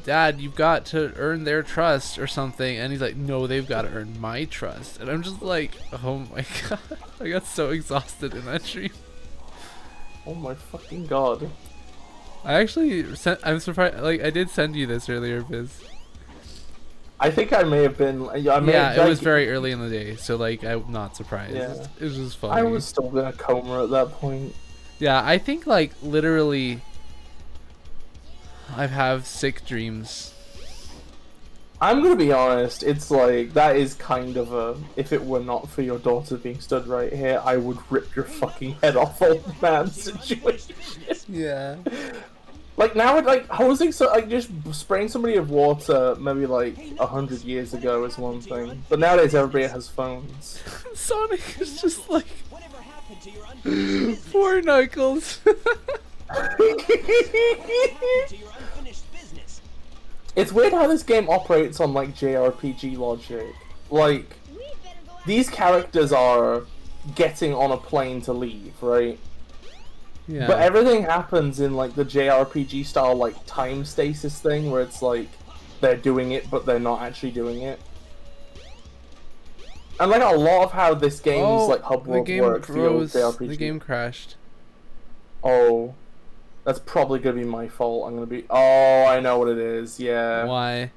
"Dad, you've got to earn their trust or something." And he's like, "No, they've got to earn my trust." And I'm just like, "Oh my god!" I got so exhausted in that dream. Oh my fucking god! I actually sent. I'm surprised. Like I did send you this earlier, Biz. I think I may have been. Yeah, it was very early in the day, so like I'm not surprised. Yeah. It was just funny. I was still in a coma at that point. Yeah, I think like literally, I have sick dreams. I'm gonna be honest. It's like that is kind of a. If it were not for your daughter being stood right here, I would rip your fucking head off, old man situation. Yeah. Like now, like hosing, so like just spraying somebody with water, maybe like 100 years ago is one thing, but nowadays everybody has phones. Sonic is just like, poor Knuckles. It's weird how this game operates on like JRPG logic. Like these characters are getting on a plane to leave, right? Yeah. But everything happens in like the JRPG style like time stasis thing where it's like they're doing it but they're not actually doing it. And like a lot of how this game's like hub world works, the old JRPG. The game crashed. Oh. That's probably gonna be my fault. I'm gonna be oh, I know what it is, yeah. Why?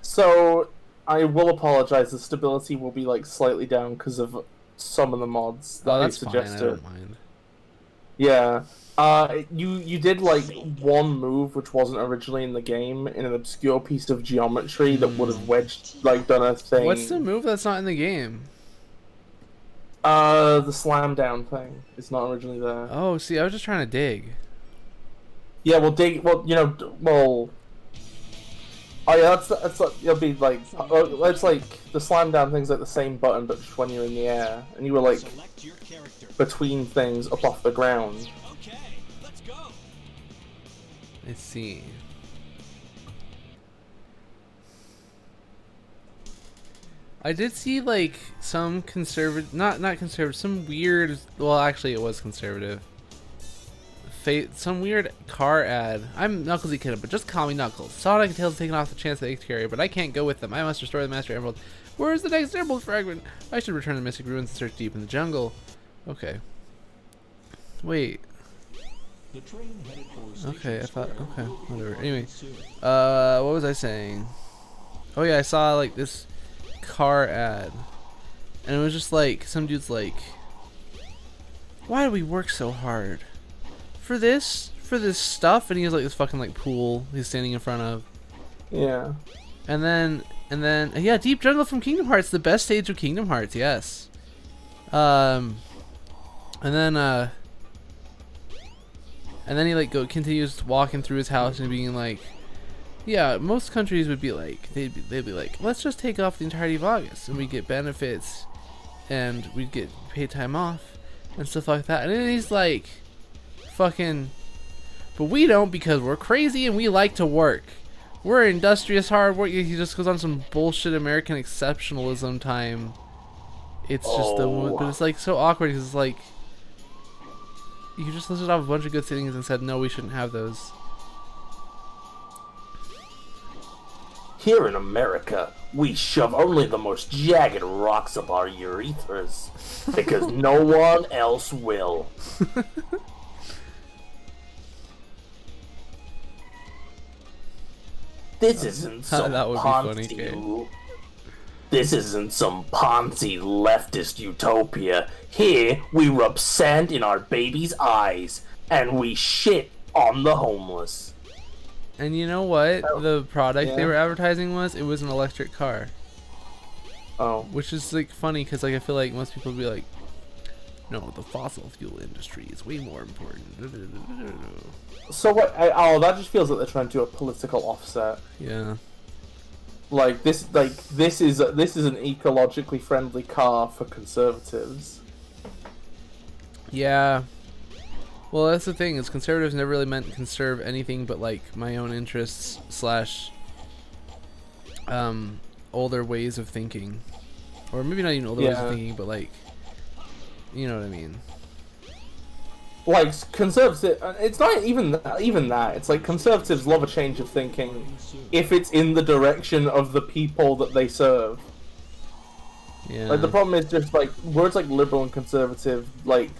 So I will apologize. The stability will be like slightly down because of some of the mods that I suggested. Fine, I don't mind. Yeah. You did like one move which wasn't originally in the game in an obscure piece of geometry that would have wedged like done a thing. What's the move that's not in the game? The slam down thing is not originally there. Oh, see, I was just trying to dig. Yeah, well, dig. Well, you know, well. Oh yeah, that's it'll be like it's like the slam down thing's like the same button, but just when you're in the air, and you were like between things up off the ground. Okay, let's go. Let's see. I did see like some conservative, not conservative, some weird. Well, actually, it was conservative. Some weird car ad. I'm Knucklesy Kid, but just call me Knuckles. Sonic and Tails taking off the chance of the carrier, but I can't go with them. I must restore the Master Emerald. Where is the next Emerald fragment? I should return to the Mystic Ruins and search deep in the jungle. Okay. Wait. Okay, I thought. Okay, whatever. Anyway, what was I saying? Oh yeah, I saw like this car ad, and it was just like some dude's like, "Why do we work so hard? For this stuff," and he has like this fucking like pool he's standing in front of. Yeah. And then yeah, Deep Jungle from Kingdom Hearts, the best stage of Kingdom Hearts, yes. And then he like continues walking through his house and being like, yeah, most countries would be like, they'd be like, let's just take off the entirety of August and we get benefits and we'd get paid time off and stuff like that. And then he's like, fucking, but we don't because we're crazy and we like to work. We're industrious, hard work. He just goes on some bullshit American exceptionalism time. It's just but it's like so awkward because it's like, you just listed off a bunch of good things and said, no, we shouldn't have those. Here in America, we shove only the most jagged rocks up our urethras because no one else will. This isn't some That would be funny, Ponzi. This isn't some Ponzi leftist utopia. Here, we rub sand in our babies' eyes, and we shit on the homeless. And you know what? The product they Yeah. were advertising it was an electric car. Oh. Which is like funny because like I feel like most people would be like, no, the fossil fuel industry is way more important. So what? That just feels like they're trying to do a political offset. Yeah. This is an ecologically friendly car for conservatives. Yeah. Well, that's the thing, is conservatives never really meant to conserve anything but like my own interests / older ways of thinking. Or maybe not even older ways of thinking, but like, you know what I mean. Like conservative, it's not even that. It's like conservatives love a change of thinking if it's in the direction of the people that they serve. Yeah. Like the problem is just like words like liberal and conservative, like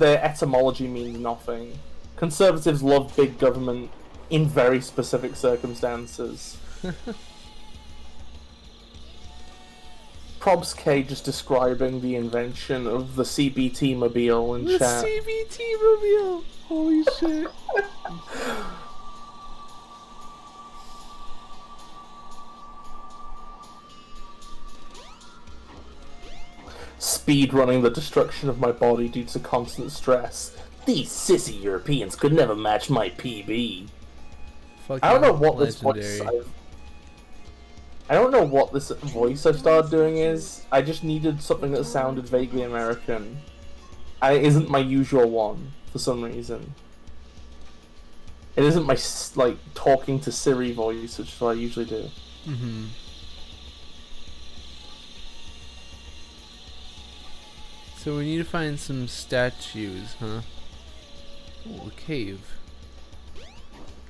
their etymology means nothing. Conservatives love big government in very specific circumstances. Probs K just describing the invention of the CBT mobile in the chat. CBT mobile! Holy shit. Speedrunning the destruction of my body due to constant stress. These sissy Europeans could never match my PB. Fucking I don't know what legendary. I don't know what this voice I've started doing is. I just needed something that sounded vaguely American. And it isn't my usual one, for some reason. It isn't my, like, talking to Siri voice, which is what I usually do. Mm-hmm. So we need to find some statues, huh? Oh, a cave.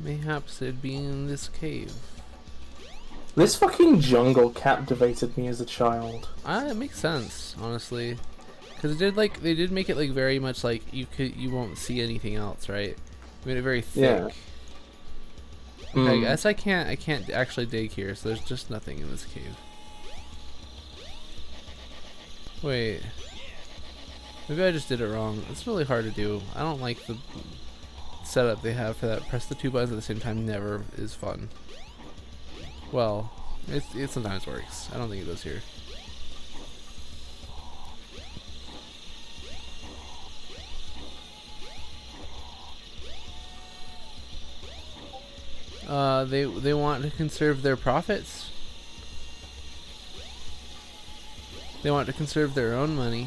Mayhaps it'd be in this cave. This fucking jungle captivated me as a child. It makes sense, honestly, because they did make it like very much like you won't see anything else, right? They made it very thick. Yeah. Okay, I guess I can't actually dig here, so there's just nothing in this cave. Wait, maybe I just did it wrong. It's really hard to do. I don't like the setup they have for that. Press the two buttons at the same time never is fun. Well, it sometimes works. I don't think it does here. They want to conserve their profits. They want to conserve their own money.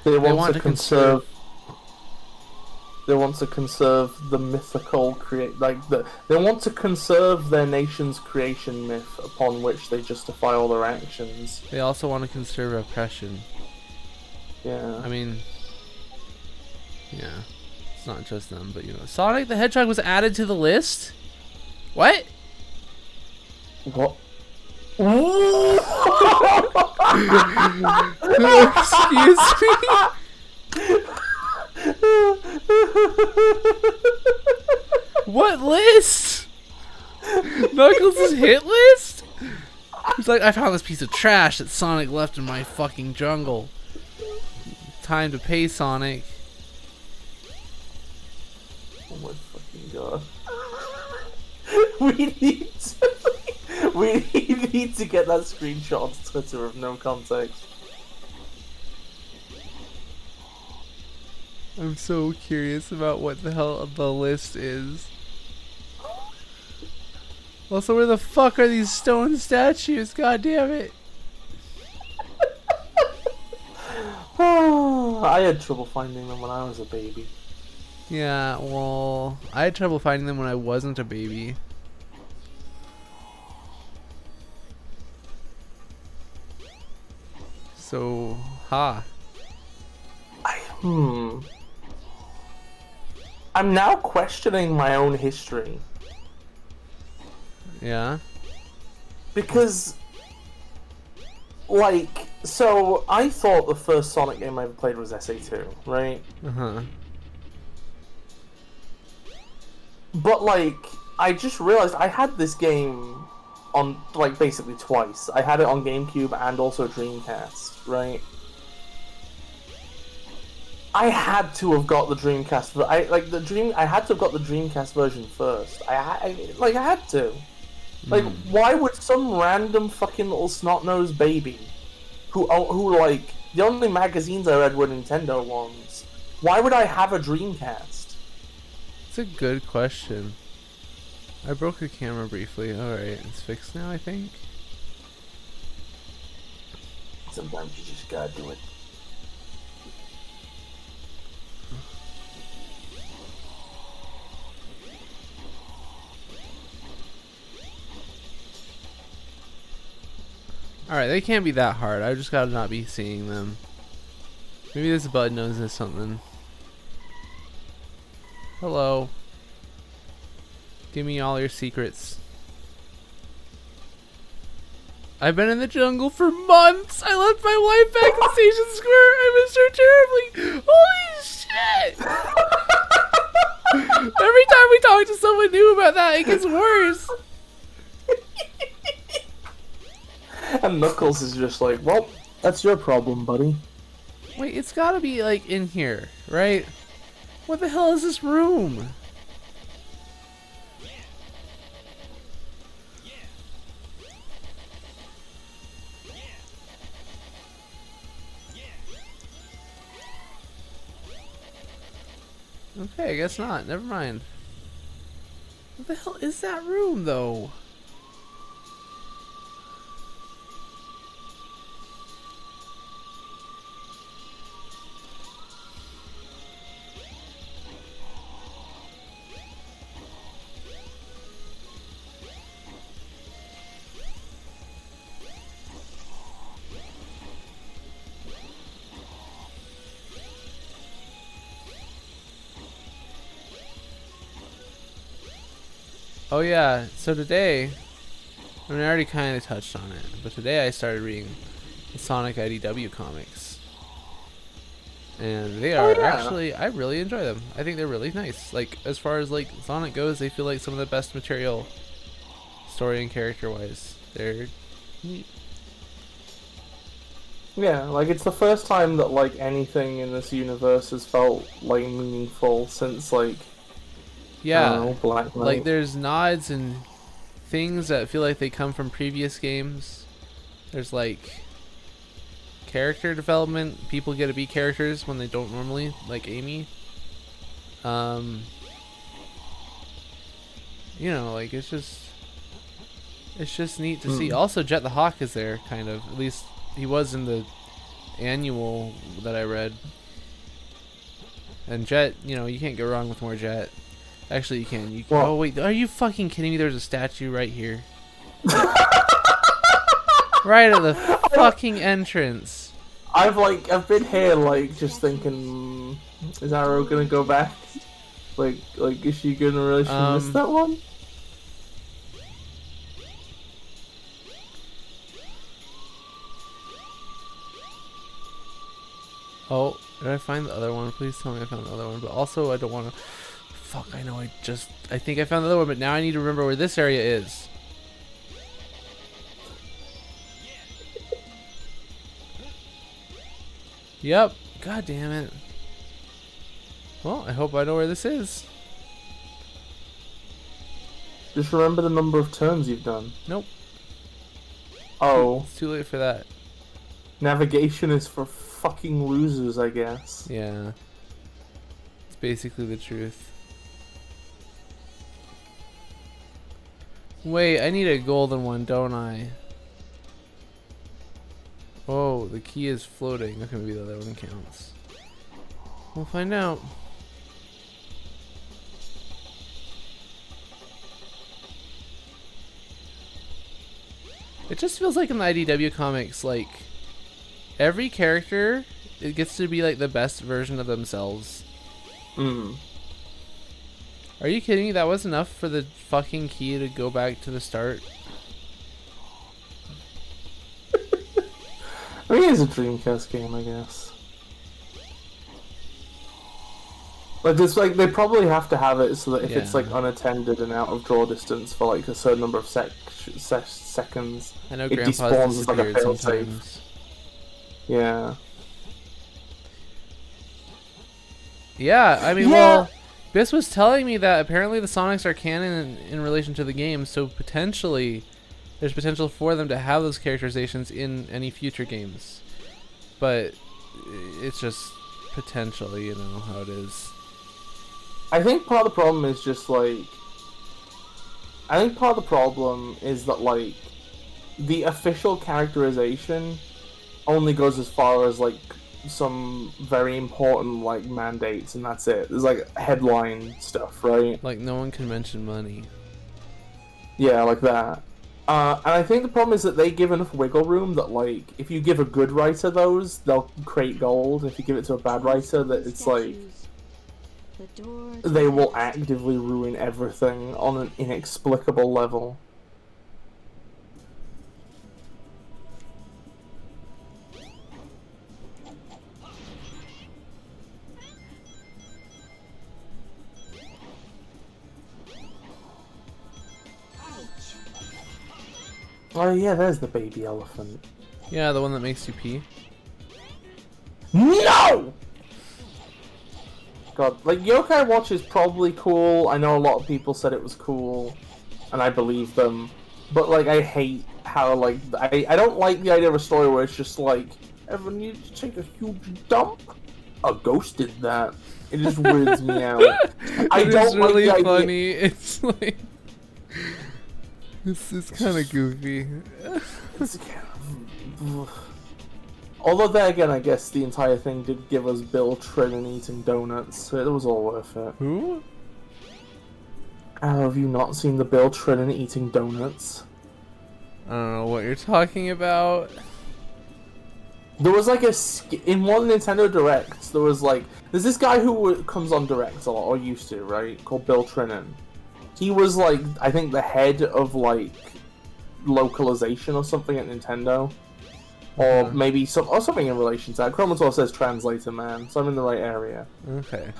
They want to conserve. They want to conserve the mythical they want to conserve their nation's creation myth upon which they justify all their actions. They also want to conserve oppression. Yeah. I mean, yeah, it's not just them, but you know, Sonic the Hedgehog was added to the list. What? What? Excuse me. What list? Knuckles' hit list? He's like, I found this piece of trash that Sonic left in my fucking jungle. Time to pay, Sonic. Oh my fucking god. We We need to get that screenshot on Twitter of no context. I'm so curious about what the hell the list is. Also, where the fuck are these stone statues? God damn it. I had trouble finding them when I was a baby. Yeah, well, I had trouble finding them when I wasn't a baby. So, I'm now questioning my own history. Yeah? Because, like, so I thought the first Sonic game I ever played was SA2, right? Uh-huh. But, like, I just realized I had this game on, like, basically twice. I had it on GameCube and also Dreamcast, right? I had to have got the Dreamcast. I had to have got the Dreamcast version first. I had to. Like, why would some random fucking little snot-nosed baby, who like the only magazines I read were Nintendo ones? Why would I have a Dreamcast? It's a good question. I broke the camera briefly. Alright, it's fixed now, I think. Sometimes you just gotta do it. Alright, they can't be that hard. I just gotta not be seeing them. Maybe this button knows there's something. Hello. Give me all your secrets. I've been in the jungle for months. I left my wife back in Station Square. I missed her terribly. Holy shit! Every time we talk to someone new about that, it gets worse. And Knuckles is just like, well, that's your problem, buddy. Wait, it's gotta be like in here, right? What the hell is this room? Okay, I guess not. Never mind. What the hell is that room, though? Oh yeah, so today, I mean I already kind of touched on it, but today I started reading the Sonic IDW comics. And they are actually, I really enjoy them. I think they're really nice. Like, as far as like Sonic goes, they feel like some of the best material, story and character wise. They're neat. Yeah, like it's the first time that like anything in this universe has felt like meaningful since like Yeah, Black Knight. like there's nods and things that feel like they come from previous games. There's like character development. People get to be characters when they don't normally, like Amy. You know, like it's just neat to see. Also, Jet the Hawk is there, kind of. At least he was in the annual that I read. And Jet, you know, you can't go wrong with more Jet. Actually, you can. You can. Well, oh wait, are you fucking kidding me? There's a statue right here, right at the fucking entrance. I've been here like just thinking, is Arrow gonna go back? Like is she gonna really miss that one? Oh, did I find the other one? Please tell me I found the other one. But also, I don't want to. Fuck, I know. I think I found the other one, but now I need to remember where this area is. Yep. God damn it. Well, I hope I know where this is. Just remember the number of turns you've done. Nope. Oh, It's too late for that. navigation is for fucking losers, I guess. Yeah. It's basically the truth. Wait, I need a golden one, don't I? Oh, the key is floating. Okay, maybe the other one counts. We'll find out. It just feels like in the IDW comics, like, every character, it gets to be like the best version of themselves. Mm. Are you kidding me? That was enough for the fucking key to go back to the start? I mean, it's a Dreamcast game, I guess. Like, it's like they probably have to have it so that if it's like Yeah. unattended and out of draw distance for like a certain number of seconds, I know it Grandpa's despawns as like a disappeared failsafe. sometimes. Yeah. Yeah, I mean, Yeah. well, Biss was telling me that apparently the Sonics are canon in relation to the game, so potentially there's potential for them to have those characterizations in any future games. But it's just potentially, you know how it is. I think part of the problem is just like, I think part of the problem is that like the official characterization only goes as far as like some very important like mandates, and that's it. There's like headline stuff, right? Like, no one can mention money. Yeah, like that. And I think the problem is that they give enough wiggle room that like if you give a good writer those, they'll create gold. If you give it to a bad writer, that it's like The door to they will the- actively ruin everything on an inexplicable level. Oh yeah, there's the baby elephant. Yeah, the one that makes you pee. No! God, like Yokai Watch is probably cool. I know a lot of people said it was cool, and I believe them. But like, I hate how like I don't like the idea of a story where it's just like, ever need to take a huge dump? A ghost did that. It just weirds me out. I It don't is really like the idea. funny. It's like it's kind of goofy. It's kind of... Although there again, I guess the entire thing did give us Bill Trinan eating donuts, so it was all worth it. Who? Have you not seen the Bill Trinan eating donuts? I don't know what you're talking about. There was like in one Nintendo Direct, there was like, there's this guy who comes on Direct a lot, or used to, right? Called Bill Trinan. He was like, I think the head of like localization or something at Nintendo. Or maybe something in relation to that. Chromator says translator man, so I'm in the right area. Okay.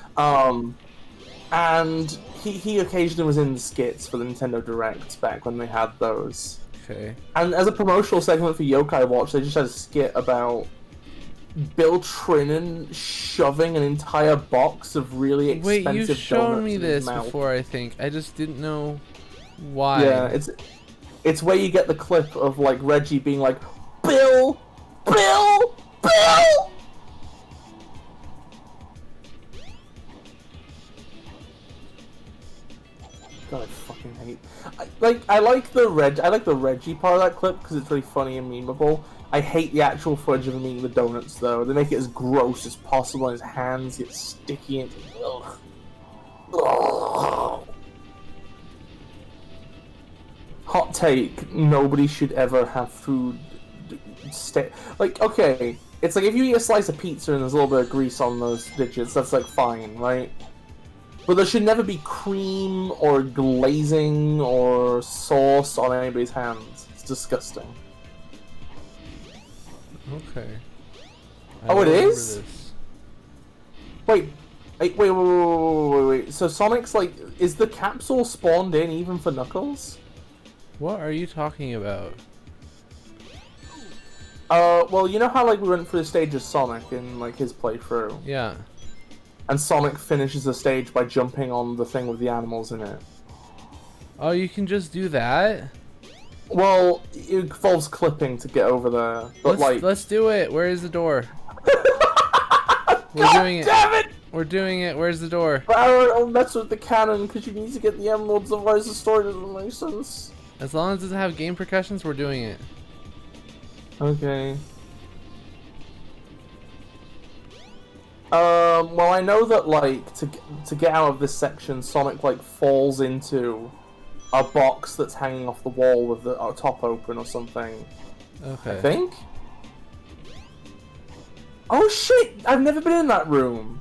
And he occasionally was in the skits for the Nintendo Directs back when they had those. Okay. And as a promotional segment for Yokai Watch, they just had a skit about Bill Trinan shoving an entire box of really expensive Wait, you've shown donuts me in his this mouth. before, I think. I just didn't know why. Yeah, it's where you get the clip of like Reggie being like, Bill! Bill! Bill! God, I fucking hate. I like the Reggie part of that clip because it's really funny and memeable. I hate the actual footage of him eating the donuts though. They make it as gross as possible, and his hands get sticky and. Ugh. Ugh. Hot take: nobody should ever have food. Like, okay, it's like if you eat a slice of pizza and there's a little bit of grease on those digits, that's like fine, right? But there should never be cream or glazing or sauce on anybody's hands. It's disgusting. Okay. Oh, it remember is? this. Wait. So Sonic's like, is the capsule spawned in even for Knuckles? What are you talking about? Well, you know how like we went through the stage of Sonic in like his playthrough, Yeah. and Sonic finishes the stage by jumping on the thing with the animals in it. Oh, you can just do that? Well, it involves clipping to get over there, but Let's do it. Where is the door? We're God doing it. damn it! We're doing it. Where's the door? But I don't mess with the cannon because you need to get the emeralds, otherwise the story doesn't make sense. As long as it doesn't have game percussions, we're doing it. Okay. Well, I know that like to get out of this section, Sonic like falls into a box that's hanging off the wall with the top open or something. Okay. I think. Oh shit! I've never been in that room.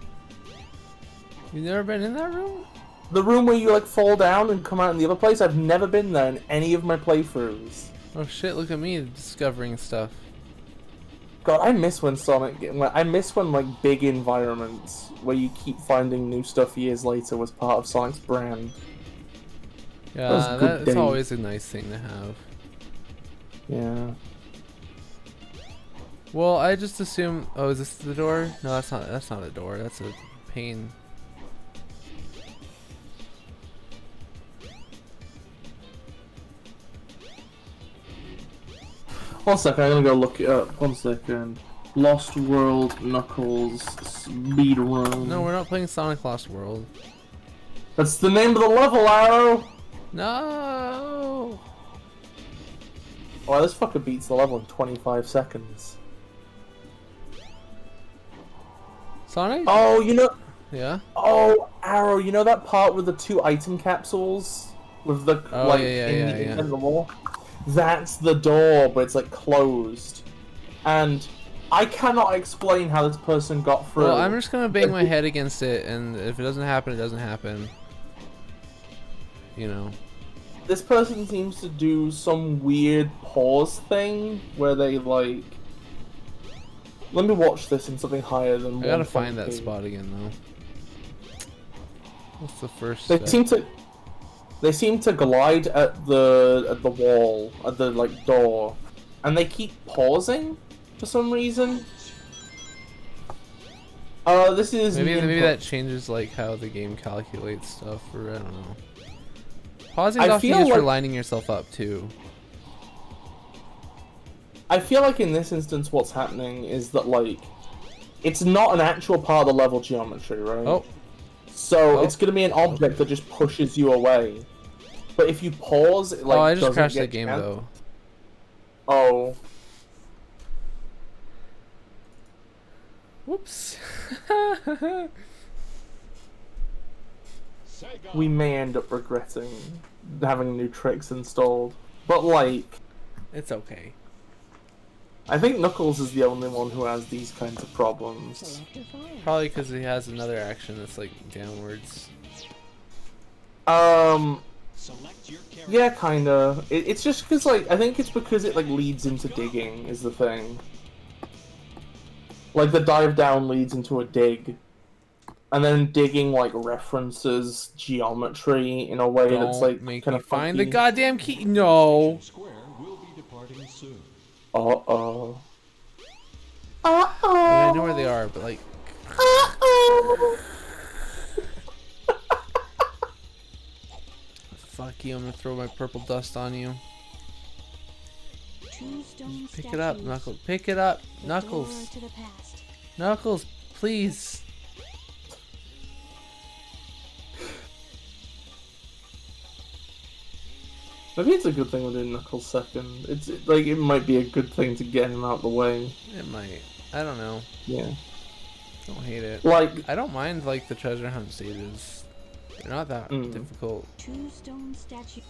You've never been in that room? The room where you like fall down and come out in the other place. I've never been there in any of my playthroughs. Oh shit! Look at me discovering stuff. God, I miss when I miss when like big environments where you keep finding new stuff years later was part of Sonic's brand. Yeah, that's always a nice thing to have. Yeah. Well, I just assume. Oh, is this the door? No, that's not. That's not a door. That's a pane. One second, I'm gonna go look it up. 1 second. Lost World Knuckles Speedrun. No, we're not playing Sonic Lost World. That's the name of the level, Arrow! No. Wow, this fucker beats the level in 25 seconds. Sonic? Oh, you know... Yeah? Oh, Arrow, you know that part with the 2 item capsules? With the, in the wall? That's the door, but it's like closed. And I cannot explain how this person got through. Well, I'm just gonna bang my head against it, and if it doesn't happen, it doesn't happen. You know. This person seems to do some weird pause thing where they like. Let me watch this in something higher than. I gotta find that spot again though. What's the first? They seem to glide at the wall, at the like door, and they keep pausing for some reason. This is maybe that changes like how the game calculates stuff, or I don't know. Pausing is often used for lining yourself up too. I feel like in this instance, what's happening is that like it's not an actual part of the level geometry, right? Oh. So it's gonna be an object that just pushes you away. But if you pause, it, like, I just doesn't crashed get the game though. Oh. Whoops. We may end up regretting having new tricks installed. But like, it's okay. I think Knuckles is the only one who has these kinds of problems. Probably because he has another action that's like downwards. Yeah, kinda. It's just because, like, I think it's because it, like, leads into digging, is the thing. Like, the dive down leads into a dig. And then digging, like, references geometry in a way that's, like, make kind me of find the goddamn key. No. Uh-oh. I know where they are, but, like... Fuck you, I'm gonna throw my purple dust on you. Pick it up, Knuckles. Pick it up, Knuckles. Knuckles, please. Maybe it's a good thing we're doing Knuckles second. It's like, it might be a good thing to get him out of the way. It might. I don't know. Yeah. Don't hate it. Like, I don't mind, like, the treasure hunt stages. They're not that difficult. 2 stone statues.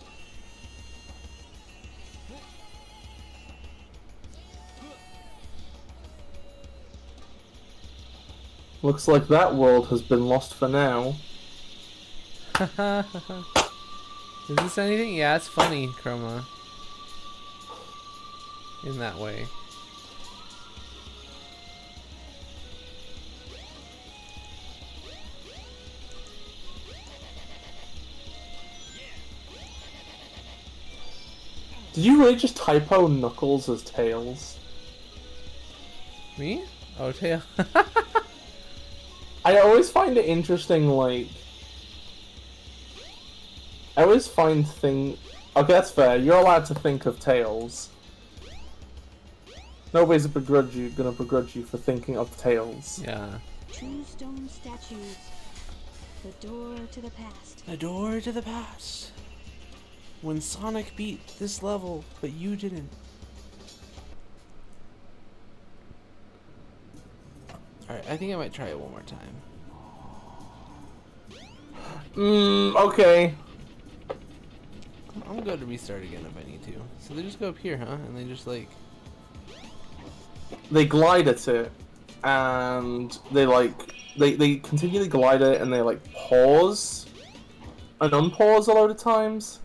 looks like that world has been lost for now. Is this anything? Yeah, it's funny, Chroma. In that way. Did you really just typo Knuckles as Tails? Me? Oh, Tail. I always find it interesting, like... I always find Okay, that's fair. You're allowed to think of Tails. Nobody's gonna begrudge you for thinking of Tails. Yeah. Two stone statues. The door to the past. The door to the past. When Sonic beat this level, but you didn't. Alright, I think I might try it one more time. Okay. I'm good to restart again if I need to. So they just go up here, huh? And they just like... They glide at it, and they like... They continually glide at it, and they like pause and unpause a load of times.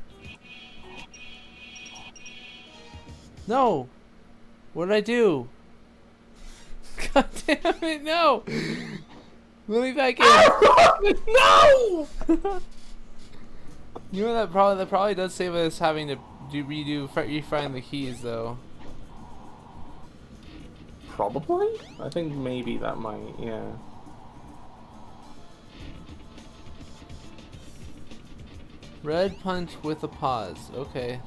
No! What did I do? God damn it, no! Let me back in! No! You know that probably does save us having to refine the keys though. Probably? I think maybe that might, yeah. Red punch with a pause. Okay.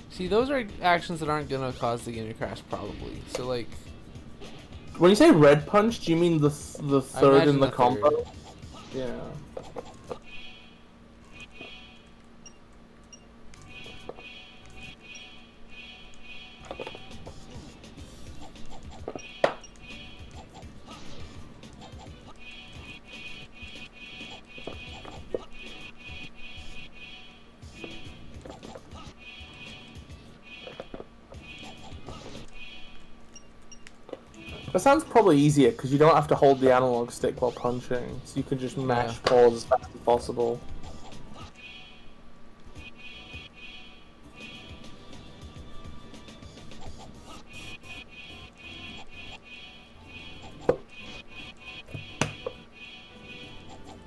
See, those are actions that aren't gonna cause the game to crash probably. So like... When you say red punch, do you mean the third in the combo? Third. Yeah. That sounds probably easier because you don't have to hold the analog stick while punching, so you can just mash pause as fast as possible.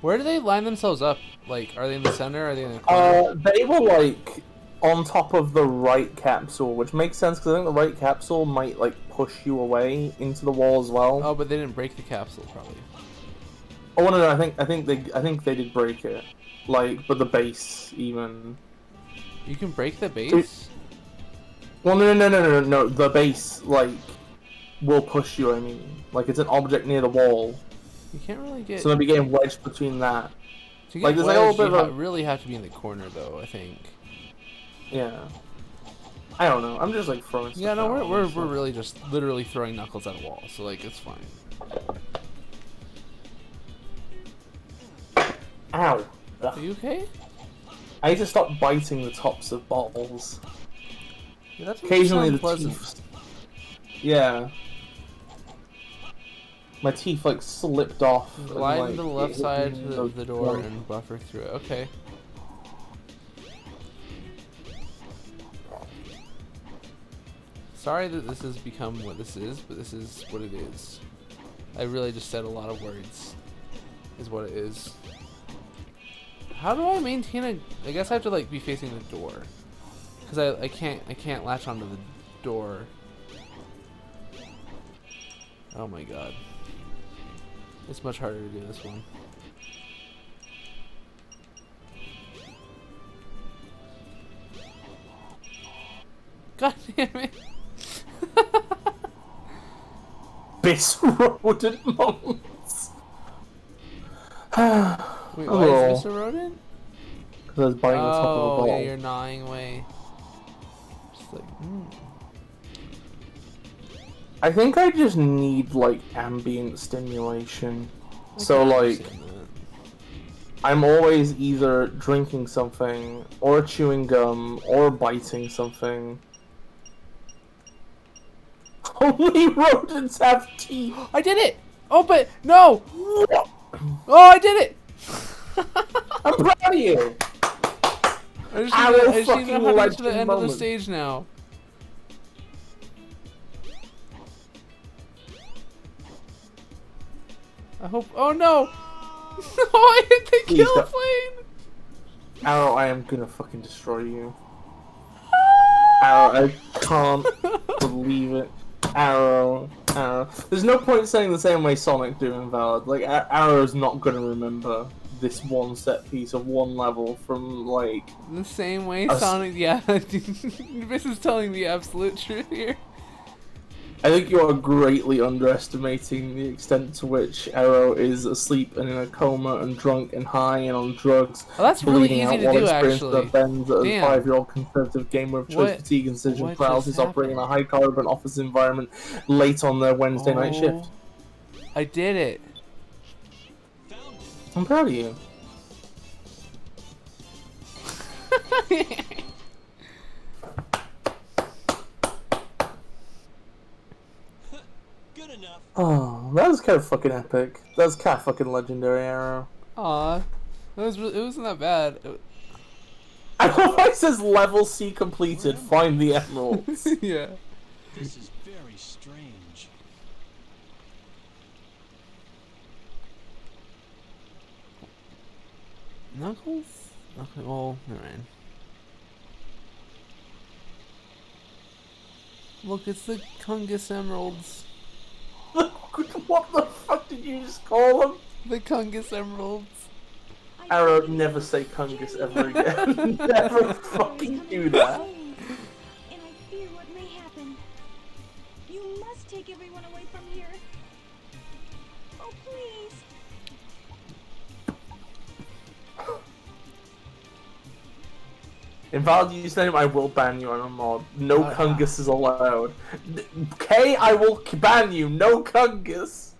Where do they line themselves up? Like, are they in the center? Are they in the corner? They were like on top of the right capsule, which makes sense because I think the right capsule might like push you away into the wall as well. Oh, but they didn't break the capsule, probably. Oh no, I think they did break it, like, but the base even. You can break the base? Well, no. The base like will push you. I mean, like it's an object near the wall. You can't really get. So maybe getting wedged between that. To get Like, there's wedged, like a little bit you of a... really have to be in the corner, though. I think. Yeah. I don't know. I'm just like throwing stuff Yeah, no, out, we're so. really just literally throwing Knuckles at a wall, so like it's fine. Ow. Ugh. Are you okay? I need to stop biting the tops of bottles. Yeah, that's Occasionally the pleasant. teeth. Yeah. My teeth like slipped off. and, Glide like, into the left hit side me in of the door front. and buffer through it. Okay. Sorry that this has become what this is, but this is what it is. I really just said a lot of words. Is what it is. How do I maintain a... I guess I have to like be facing the door. Because I can't latch onto the door. Oh my god. It's much harder to do this one. God damn it. Bis-rodent monks. Wait, why is this a rodent? Because I was biting the top of a Oh, bottle. yeah, you're gnawing away. Just like, I think I just need like ambient stimulation. I So can like, understand that. I'm always either drinking something, or chewing gum, or biting something. Only rodents have teeth. I did it! Oh, but no! Oh, I did it! I'm proud of you. I just I need will to get fucking to the legend end of moment. the stage now. I hope. Oh no! No, I hit the Please kill don't. plane! Arrow, I am gonna fucking destroy you. Arrow, I can't believe it. Arrow, Arrow. There's no point saying the same way Sonic do Invalid. Like, Arrow's not gonna remember this one set piece of one level from like The same way Sonic, yeah. This is telling the absolute truth here. I think you are greatly underestimating the extent to which Arrow is asleep and in a coma and drunk and high and on drugs. Oh, that's really bleeding easy out to while do, experiencing actually. the bends as a Damn. 5-year-old conservative gamer of choice What- fatigue and decision what paralysis just operating in a happened? high caliber office environment late on their Wednesday night shift. I did it. I'm proud of you. Good enough. Oh, that was kind of fucking epic. That was kind of fucking legendary, Arrow. Aw. It wasn't that bad. I love how it says level C completed, find the emeralds. Yeah. This is very strange. Knuckles? Okay, well, nevermind. Look, it's the Kungus Emeralds. What the fuck did you just call them? The Kungus Emeralds. Arrow, never say Kungus ever again. Never fucking do that. And I fear what may happen. You must take everyone away from here. Oh, please. Invalid username, I will ban you on a mod. No Kungus is allowed. K, I will ban you. No Kungus.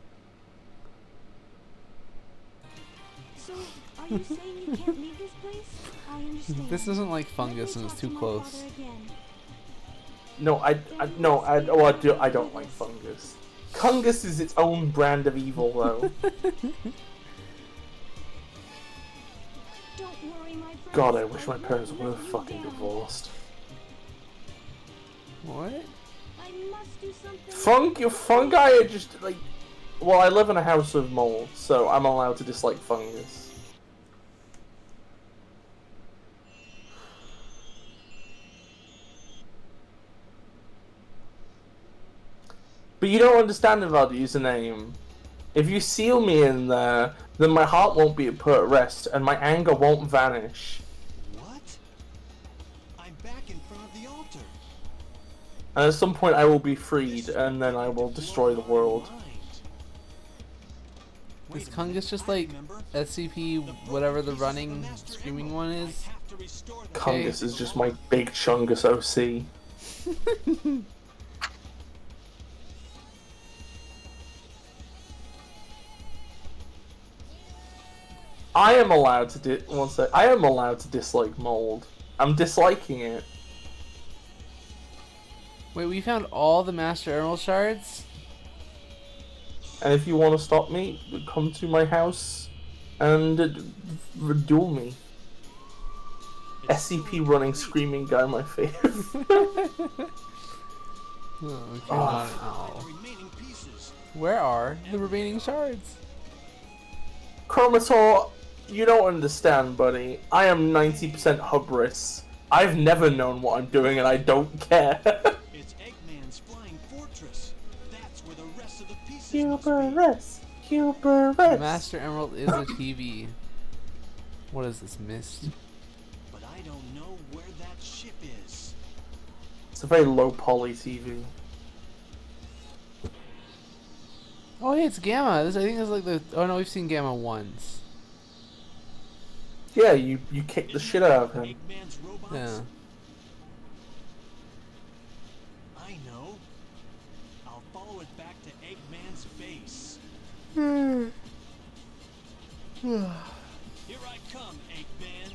So, are you saying you can't leave this place? I understand. This isn't like fungus Let and me it's talk too to my close. father again. No, I don't like fungus. Kungus is its own brand of evil, though. Don't worry, my friends. God, I wish my won't parents let were you fucking down. divorced. What? I must do something. Fungi are just like. Well, I live in a house of mold, so I'm allowed to dislike fungus. But you don't understand about the username. If you seal me in there, then my heart won't be put at rest, and my anger won't vanish. What? I'm back in front of the altar. And at some point I will be freed, and then I will destroy the world. Is Kungus just like SCP, whatever the running, screaming one is? Kungus is just my big chungus OC. I am allowed to I am allowed to dislike mold. I'm disliking it. Wait, we found all the Master Emerald shards? And if you want to stop me, come to my house and duel me. SCP running screaming guy, my favorite. Oh, okay, not at all. Where are the remaining shards? Chromator, you don't understand, buddy. I am 90% hubris. I've never known what I'm doing and I don't care. It's Eggman's flying fortress. That's where the rest of the pieces Hubris! Hubris! Master Emerald is a TV. What is this, mist? But I don't know where that ship is. It's a very low poly TV. Oh, hey, it's Gamma. This, I think, is like the. Oh no, we've seen Gamma once. Yeah, you kicked the shit out of him. Eggman's robots? Yeah. I know. I'll follow it back to Eggman's base. Here I come, Eggman.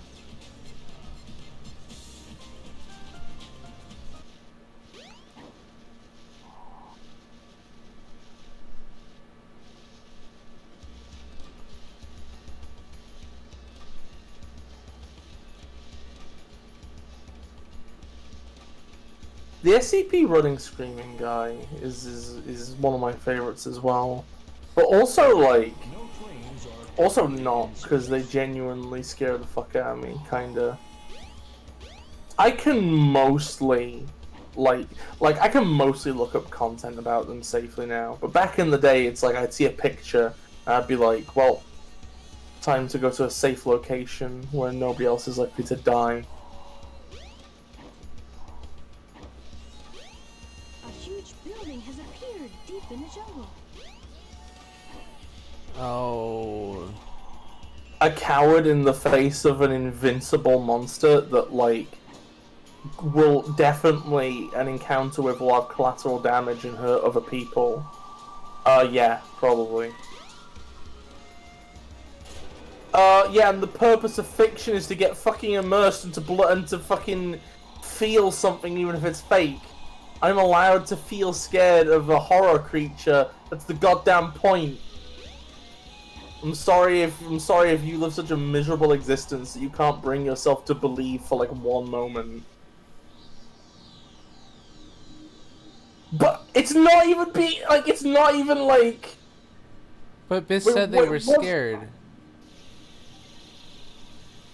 The SCP running screaming guy is one of my favorites as well. But also, like, also not, because they genuinely scare the fuck out of me, kinda. I can mostly, like I can mostly look up content about them safely now. But back in the day, it's like I'd see a picture, and I'd be like, well, Time to go to a safe location where nobody else is likely to die. A huge building has appeared deep in the jungle. Oh. A coward in the face of an invincible monster that, like, will definitely, an encounter with will have collateral damage and hurt other people. Yeah, probably. Yeah, and the purpose of fiction is to get fucking immersed into blood and to fucking feel something even if it's fake. I'm allowed to feel scared of a horror creature. That's the goddamn point. I'm sorry if you live such a miserable existence that you can't bring yourself to believe for like one moment. But it's not even like. But Biss said they were scared.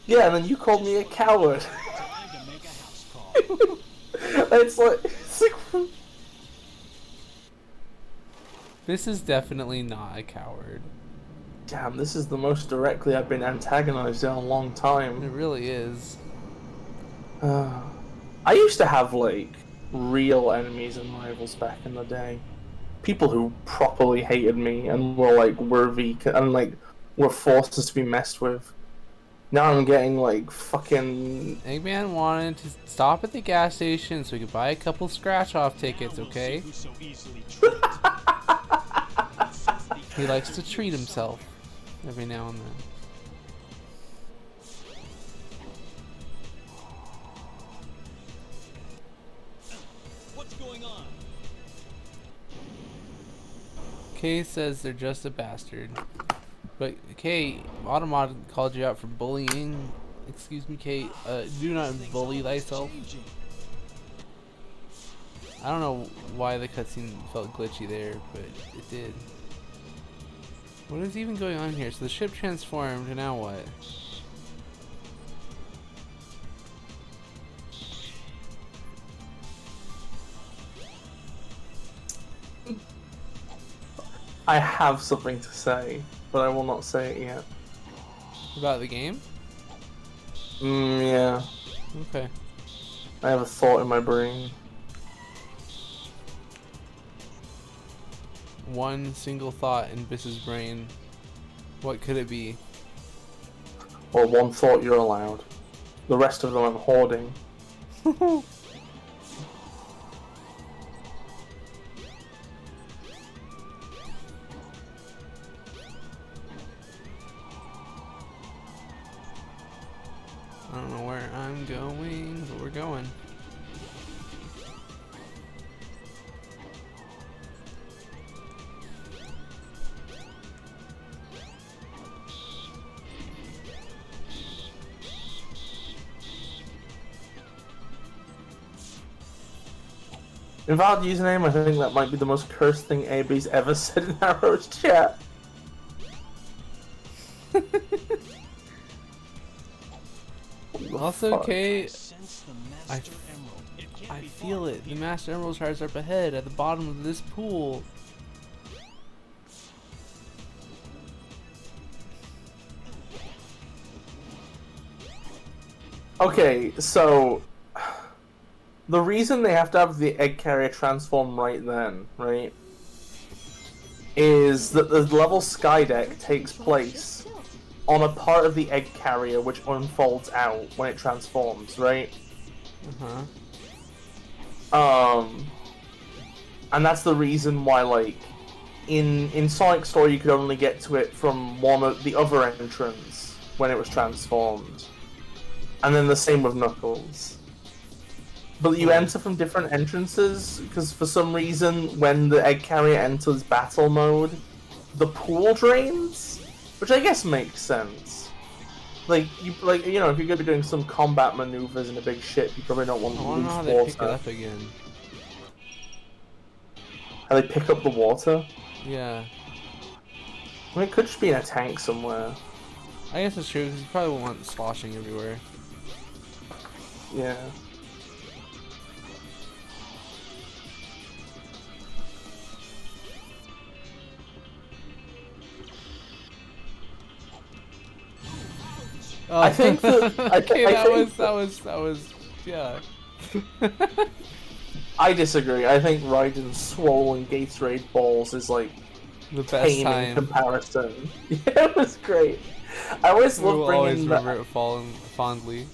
Yeah, and then you called me a coward. Time to make a house call. it's like. Biss is definitely not a coward. Damn, this is the most directly I've been antagonized in a long It time. really is. I used to have, like, real enemies and rivals back in the day. People who properly hated me and were, like, worthy, and, like, were forces to be messed with. Now I'm getting, like, fucking... Eggman wanted to stop at the gas station so he could buy a couple scratch-off tickets, Now we'll okay? see who's so easily tricked. He likes to treat himself every now and then. What's going on? Kay says they're just a bastard. But Kay, Automod called you out for bullying. Excuse me, Kay. Do not bully thyself. Changing. I don't know why the cutscene felt glitchy there, but it did. What is even going on here? So the ship transformed, and now what? I have something to say, but I will not say it yet. About the game? Yeah. Okay. I have a thought in my brain. One single thought in Biss's brain. What could it be? Or one thought you're allowed. The rest of them I'm hoarding. I don't know where I'm going, but we're going. Invalid username, I think that might be the most cursed thing anybody's ever said in Arrow's chat. Also, Fuck. Kay, Sense the Master Emerald. It can't I be feel far it. from The here. Master Emerald shards are up ahead at the bottom of this pool. Okay, so the reason they have to have the egg carrier transform right then, right, is that the level Skydeck takes place on a part of the egg carrier which unfolds out when it transforms, right? And that's the reason why, like, in Sonic Story you could only get to it from one of the other entrance when it was transformed. And then the same with Knuckles. But you enter from different entrances, because for some reason, when the egg carrier enters battle mode, the pool drains? Which I guess makes sense. Like, you know, if you're gonna be doing some combat maneuvers in a big ship, you probably don't want I to want to lose know how they water. pick it up again. How they pick up the water? Yeah. I mean, it could just be in a tank somewhere. I guess it's true, because you probably won't want it sloshing everywhere. Yeah. Oh. I think that Okay, I that think was yeah. I disagree. I think Raiden's swollen Gatorade balls is like The best tame in time. comparison. Yeah, it was great. I always We will love always bringing remember that. it fondly.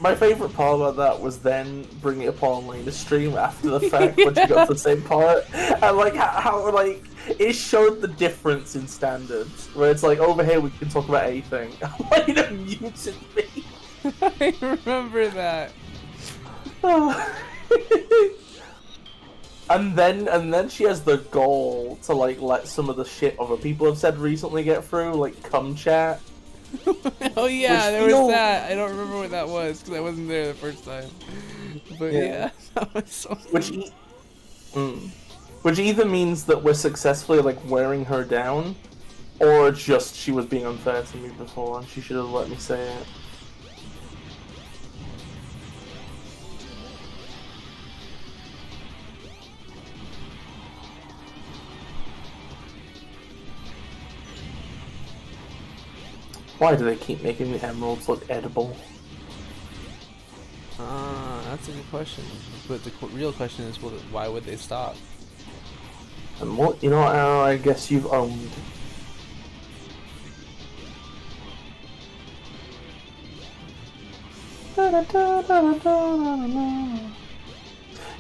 My favorite part about that was then bringing it upon Lena stream after the fact when she got to the same part, and like how like it showed the difference in standards. Where it's like over here we can talk about anything. Lena muted me. I remember that. And then she has the goal to like let some of the shit other people have said recently get through, like cum chat. Oh yeah, Which there was feel- that. I don't remember what that was because I wasn't there the first time. But yeah, that was so funny. Which either means that we're successfully like wearing her down, or just she was being unfair to me before and she should have let me say it. Why do they keep making the emeralds look edible? That's a good question. But the real question is, why would they stop? And what, you know what, I guess you've owned.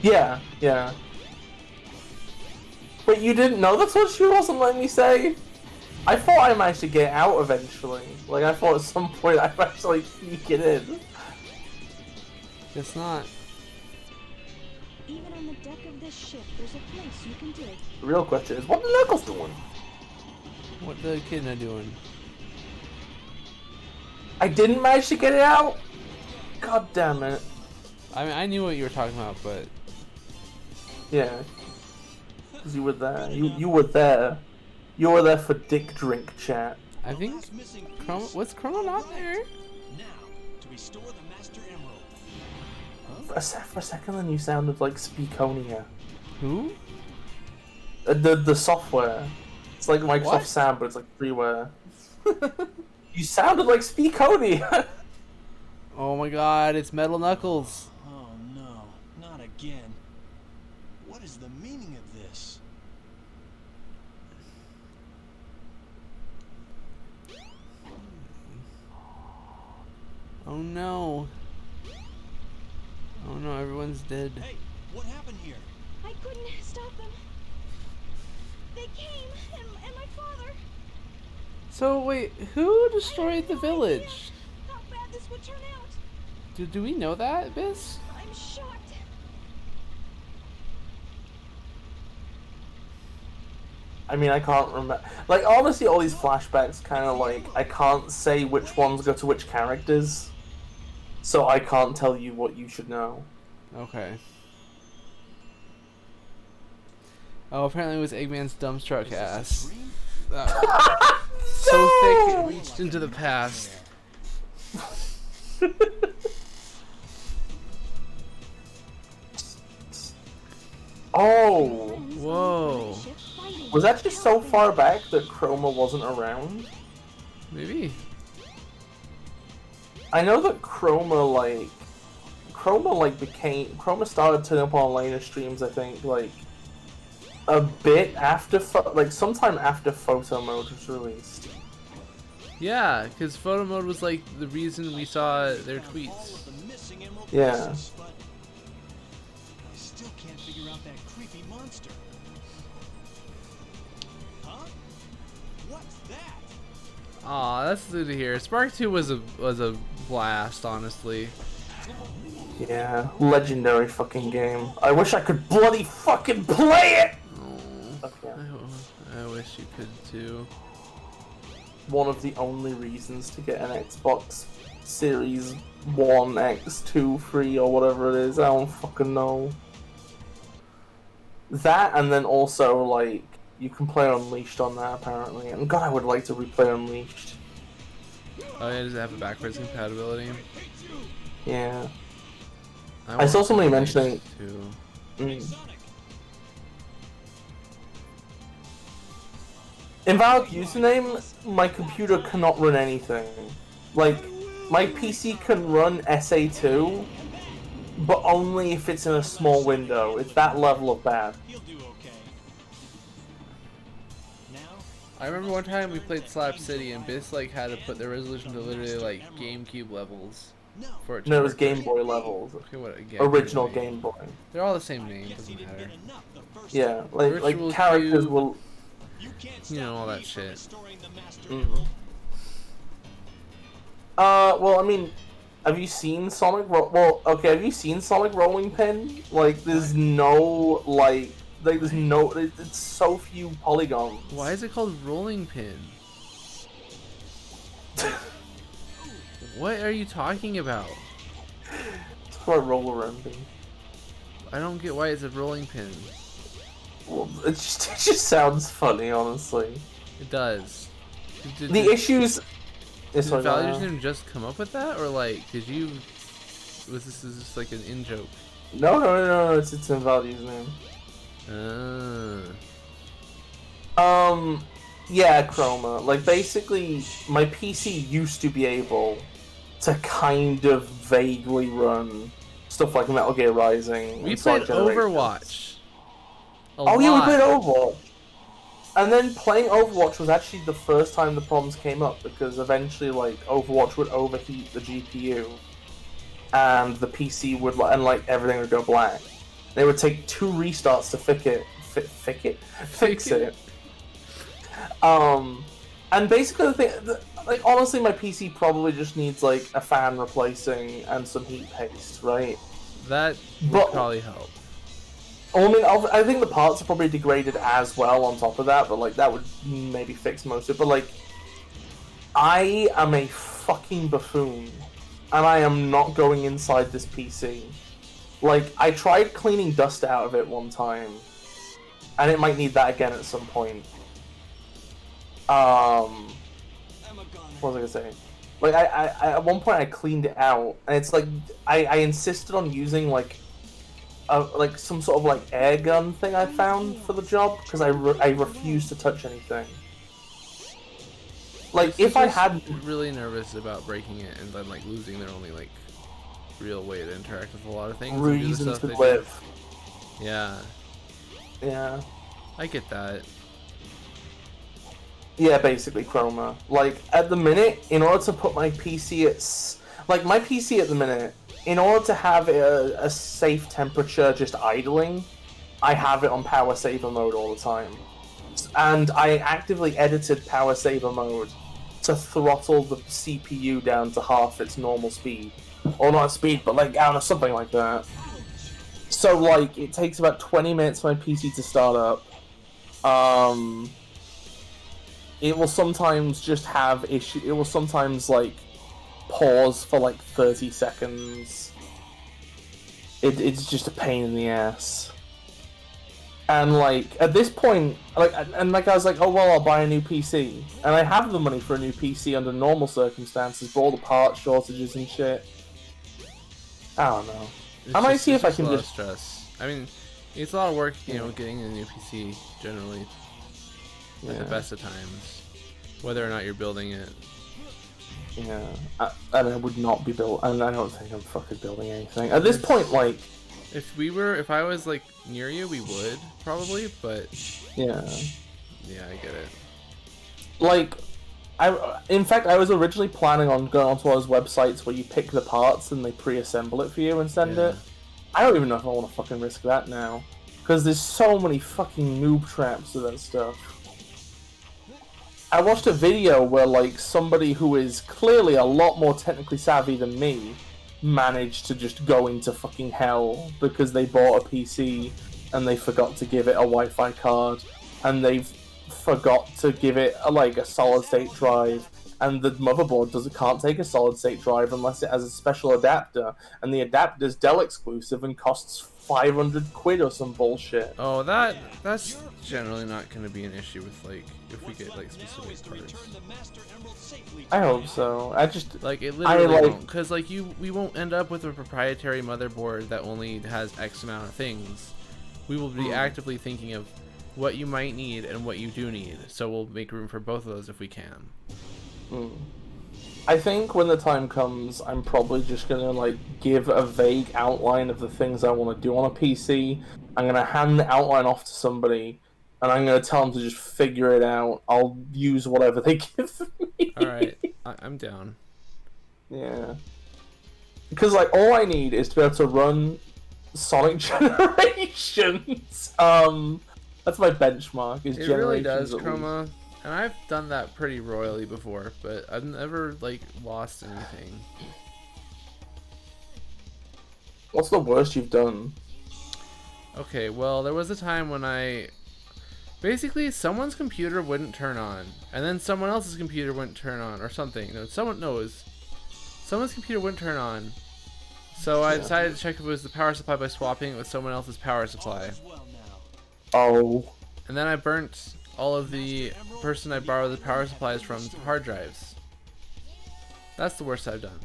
Yeah, yeah. But you didn't know that's what she wasn't letting me say? I thought I managed to get out eventually. Like, I thought at some point I'd actually sneak it in. It's not. Even on the deck of this ship, there's a place you can dig. The real question is, what are the Knuckles doing? What the echidna doing? I didn't manage to get it out? God damn it. I mean, I knew what you were talking about, but Yeah. Because you were there. You were there. You were there for dick drink chat. I think Last missing piece. was Chroma not there? Now, to restore the Master Emerald. For a second then you sounded like Speakonia. Who? The software. It's like Microsoft What? Sound, but it's like freeware. You sounded like Speakonia! Oh my God! It's Metal Knuckles. Oh no, not again. What is the meaning of this? Oh no. Oh no! Everyone's dead. Hey, what happened here? I couldn't stop them. They came, and my father. So wait, who destroyed the village? How bad this would turn out. Do we know that, Abyss? I'm shocked. I mean, I can't remember. Like, honestly, all these flashbacks kind of like, I can't say which ones go to which characters. So I can't tell you what you should know. Okay. Oh, apparently it was Eggman's dump truck ass. So thick it reached into the past. Oh! Whoa. Was that just so far back that Chroma wasn't around? Maybe. I know that Chroma started turning up on Elena streams, I think, like, a bit after, like, sometime after Photo Mode was released. Yeah, because photo mode was like the reason we saw their All tweets. of the missing emerald Yeah. pieces, but I still can't figure out that creepy monster. Huh? What's that? Aw, that's good to hear. Spark 2 was a blast, honestly. Yeah, legendary fucking game. I wish I could bloody fucking play it! Oh, Okay. I wish you could too. One of the only reasons to get an Xbox Series 1, X, 2, 3, or whatever it is, I don't fucking know. That, and then also, like, you can play Unleashed on that, apparently. And God, I would like to replay Unleashed. Oh yeah, does it have a backwards compatibility? Yeah. I saw want somebody Unleashed mentioning- too. Mm. Invalid username, my computer cannot run anything. Like, my PC can run SA2, but only if it's in a small window. It's that level of bad. He'll do okay. Now, I remember one time we played Slap City and Biss like had to put the resolution to literally like GameCube levels for it to No, it was work. Game Boy levels. Okay, what again? Original Game Boy. They're all the same name. guess he Doesn't didn't matter. get enough the first Yeah, time. like Virtual characters Cube. will. You can't You know, stop all that me from shit. restoring the Master Mhm. Emerald. Well, I mean, have you seen Sonic? Have you seen Sonic Rolling Pin? Like, there's no there's no. It's so few polygons. Why is it called Rolling Pin? What are you talking about? It's called roller ramping. I don't get why it's a rolling pin. Well, it just sounds funny, honestly. It does. The issues. Did Sorry, Values didn't just come up with that, or like, did you? Was this is just like an in joke? No, it's in Value's name. Yeah, Chroma. Like, basically, my PC used to be able to kind of vaguely run stuff like Metal Gear Rising. We and played Sonic Generations. Overwatch. Oh yeah, we played Overwatch. And then playing Overwatch was actually the first time the problems came up, because eventually, like, Overwatch would overheat the GPU, and the PC would, and like everything would go black. They would take 2 restarts to fix it. And basically the thing, like, honestly, my PC probably just needs like a fan replacing and some heat paste, right? That would But- probably help. I mean, I think the parts are probably degraded as well on top of that, but like that would maybe fix most of it. But like, I am a fucking buffoon, and I am not going inside this PC. Like, I tried cleaning dust out of it one time, and it might need that again at some point. What was I gonna say? Like, I at one point I cleaned it out, and it's like I insisted on using like some sort of like air gun thing I found for the job, because I refused to touch anything. Like, if I had really nervous about breaking it and then like losing their only like real way to interact with a lot of things. and do the reasons stuff to they do. live. Yeah, Yeah. I get that. Yeah, basically Chroma. Like, at the minute, in order to put my PC at my PC at the minute, in order to have a safe temperature just idling, I have it on power saver mode all the time. And I actively edited power saver mode to throttle the CPU down to half its normal speed. Or not speed, but like, I don't know, something like that. So like, it takes about 20 minutes for my PC to start up. It will sometimes just have issue. It will sometimes like pause for like 30 seconds. It's just a pain in the ass. And like, at this point, like, I was like, oh well, I'll buy a new PC, and I have the money for a new PC under normal circumstances, but all the parts shortages and shit. I don't know. It's I might just- see it's if I can a lot just. of stress. I mean, it's a lot of work, you know, getting a new PC generally at the Yeah. best of times, whether or not you're building it. Yeah, and I would not be built, and I don't think I'm fucking building anything at this point. Like, If I was like near you, we would probably, but yeah, yeah, I get it. like, in fact, I was originally planning on going onto those websites where you pick the parts and they pre-assemble it for you and send Yeah. it. I don't even know if I want to fucking risk that now, because there's so many fucking noob traps to that stuff. I watched a video where, like, somebody who is clearly a lot more technically savvy than me managed to just go into fucking hell because they bought a PC and they forgot to give it a Wi-Fi card, and they forgot to give it a solid-state drive, and the motherboard can't take a solid-state drive unless it has a special adapter, and the adapter's Dell exclusive and costs 500 quid or some bullshit. Oh, that's generally not going to be an issue with like if we get like Now specific is to parts. return the Master Emerald safely. I hope so. I just... Like it literally like- won't, because like we won't end up with a proprietary motherboard that only has X amount of things. We will be actively thinking of what you might need and what you do need, so we'll make room for both of those if we can. I think when the time comes, I'm probably just gonna like give a vague outline of the things I want to do on a PC. I'm gonna hand the outline off to somebody, and I'm gonna tell them to just figure it out. I'll use whatever they give me. All right, I'm down. Yeah. Because like all I need is to be able to run Sonic Generations. That's my benchmark. Is It really Generations does, at least. Chroma. And I've done that pretty royally before, but I've never like lost anything. What's the worst you've done? Okay, well, there was a time when basically someone's computer wouldn't turn on, and then someone else's computer wouldn't turn on, or something. No, someone's computer wouldn't turn on. So I decided to check if it was the power supply by swapping it with someone else's power supply. Oh. And then I burnt all of the person I borrowed the power supplies from hard drives. That's the worst I've done.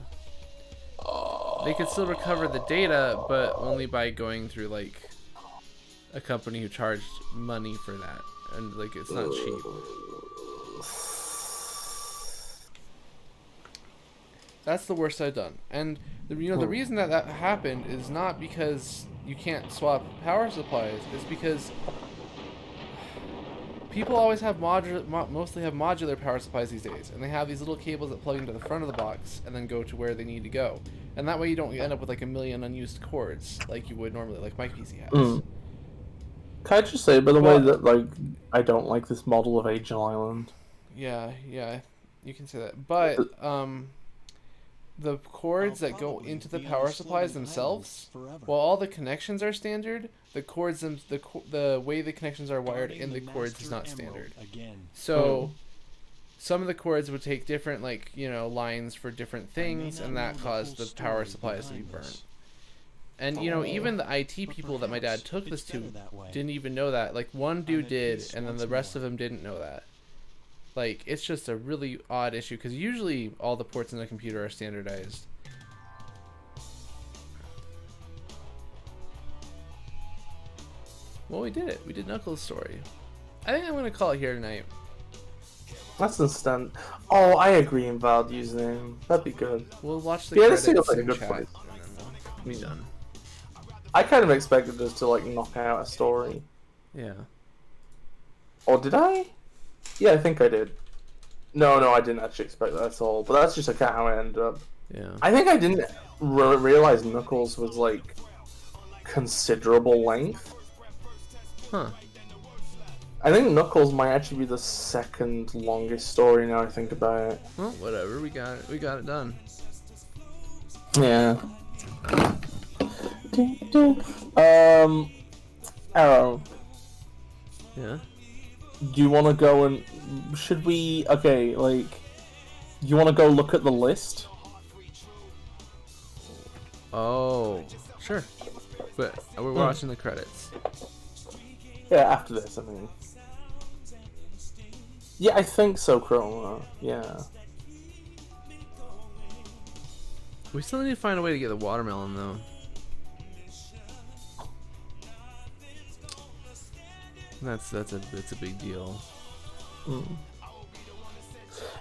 They could still recover the data, but only by going through like a company who charged money for that, and like it's not cheap. That's the worst I've done. And the reason that happened is not because you can't swap power supplies. It's because people always have mostly have modular power supplies these days, and they have these little cables that plug into the front of the box and then go to where they need to go. And that way you don't end up with like a million unused cords like you would normally, like my PC has. Can I just say, by the way, that like I don't like this model of Angel Island. Yeah, you can say that. But the cords that go into the power supplies themselves, while all the connections are standard, the cords the way the connections are wired in the cords is not standard. So some of the cords would take different lines for different things, and that caused the power supplies to be burnt. And even the IT people that my dad took this to didn't even know that. Like one dude did, and then the rest of them didn't know that. Like, it's just a really odd issue, because usually all the ports in the computer are standardized. Well, we did it. We did Knuckles' story. I think I'm going to call it here tonight. That's instant. Oh, I agree, Invalid username. That'd be good. We'll watch the this credits seems like a in good chat, place. and then we'll be done. I kind of expected us to knock out a story. Yeah. Or did I? Yeah, I think I did. No, I didn't actually expect that at all. But that's just how it ended up. Yeah. I think I didn't realize Knuckles was considerable length. Huh. I think Knuckles might actually be the second longest story now I think about it. Well, whatever. We got it. We got it done. Yeah. Arrow. Yeah. Do you want to go and... Should we... Okay, do you want to go look at the list? Oh, sure. But we're watching the credits. Yeah, after this, I mean. Yeah, I think so, Chroma. Yeah. We still need to find a way to get the watermelon, though. That's a big deal.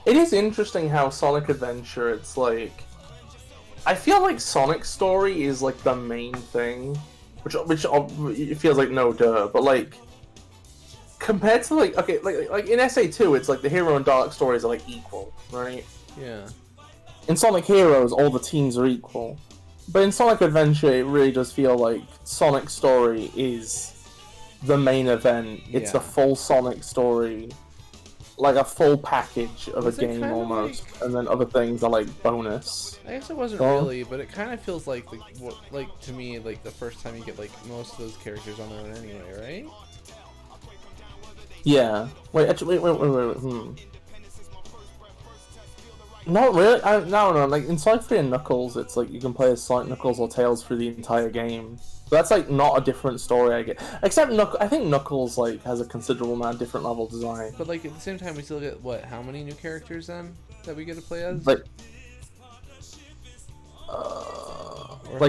It is interesting how Sonic Adventure, it's I feel like Sonic's story is the main thing, which it feels like no duh, but compared to in SA2, it's the hero and Dark stories are equal, right? Yeah. In Sonic Heroes, all the teams are equal, but in Sonic Adventure, it really does feel like Sonic's story is the main event. It's the full Sonic story, a full package of a game almost, and then other things are bonus. I guess it wasn't really, but it kind of feels like to me the first time you get most of those characters on their own anyway, right? Yeah. Wait. Not really. No. In Sonic 3 and Knuckles, it's you can play as Sonic, Knuckles, or Tails for the entire game. But that's not a different story, I get. Except I think Knuckles has a considerable amount of different level design. But at the same time, we still get how many new characters then that we get to play as?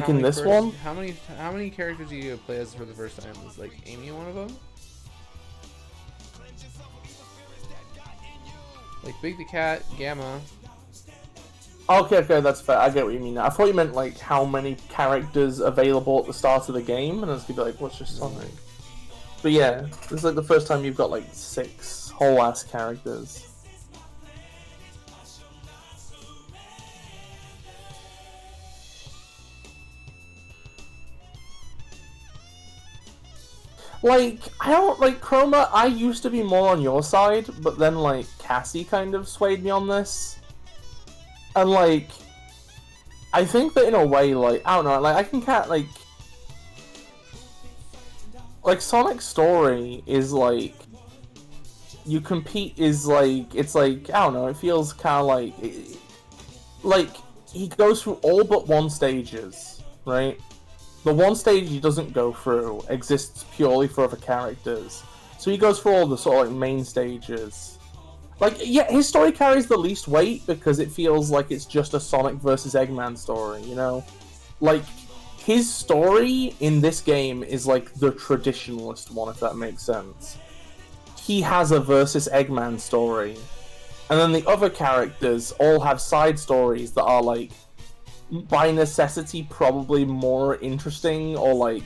In this one? How many characters do you get to play as for the first time? Was Amy one of them? Big the Cat, Gamma, Okay, okay, that's fair. I get what you mean. I thought you meant like how many characters available at the start of the game, and I was gonna be like, what's just Sonic? But yeah, this is like the first time you've got like 6 whole ass characters. Like, I don't like Chroma. I used to be more on your side, but then like Cassie kind of swayed me on this, and like. I think that in a way, like, I don't know, like, I can like, Sonic's story is, like, you compete is, like, it's, like, I don't know, it feels kind of like, he goes through all but 1 stages, right? The 1 stage he doesn't go through exists purely for other characters. So he goes through all the sort of, like, main stages. Like, yeah, his story carries the least weight because it feels like it's just a Sonic versus Eggman story, you know? Like, his story in this game is like the traditionalist one, if that makes sense. He has a versus Eggman story. And then the other characters all have side stories that are, like, by necessity, probably more interesting or, like,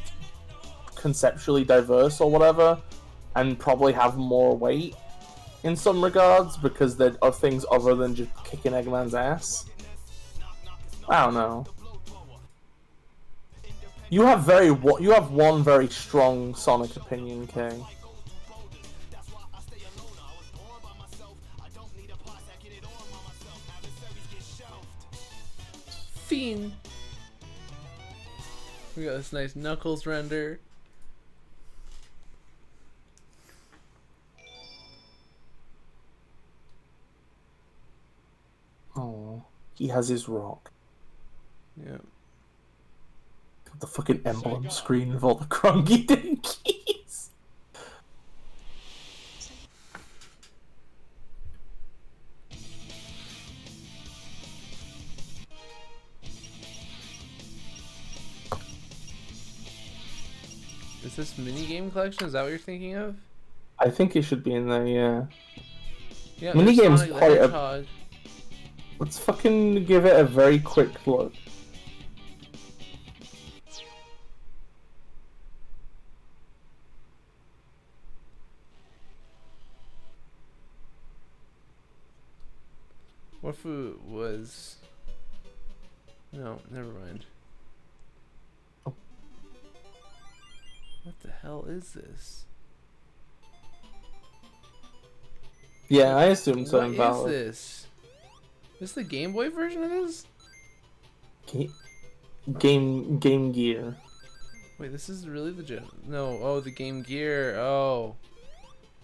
conceptually diverse or whatever, and probably have more weight. In some regards, because they're of things other than just kicking Eggman's ass. I don't know. You have one very strong Sonic opinion, Kay. Fiend. We got this nice Knuckles render. Oh, he has his rock. Yeah. The fucking emblem screen of all the Krungy Dinkies. Is this minigame collection? Is that what you're thinking of? I think it should be in there, yeah. Yeah, Minigame's Sonic the quite a... Hedgehog. Let's fucking give it a very quick look. What if it was... No, never mind. Oh. What the hell is this? Yeah, I assume so. What is Invalid. this? Is this the Game Boy version of this? Game Gear. Wait, this is really the No, oh, the Game Gear. Oh,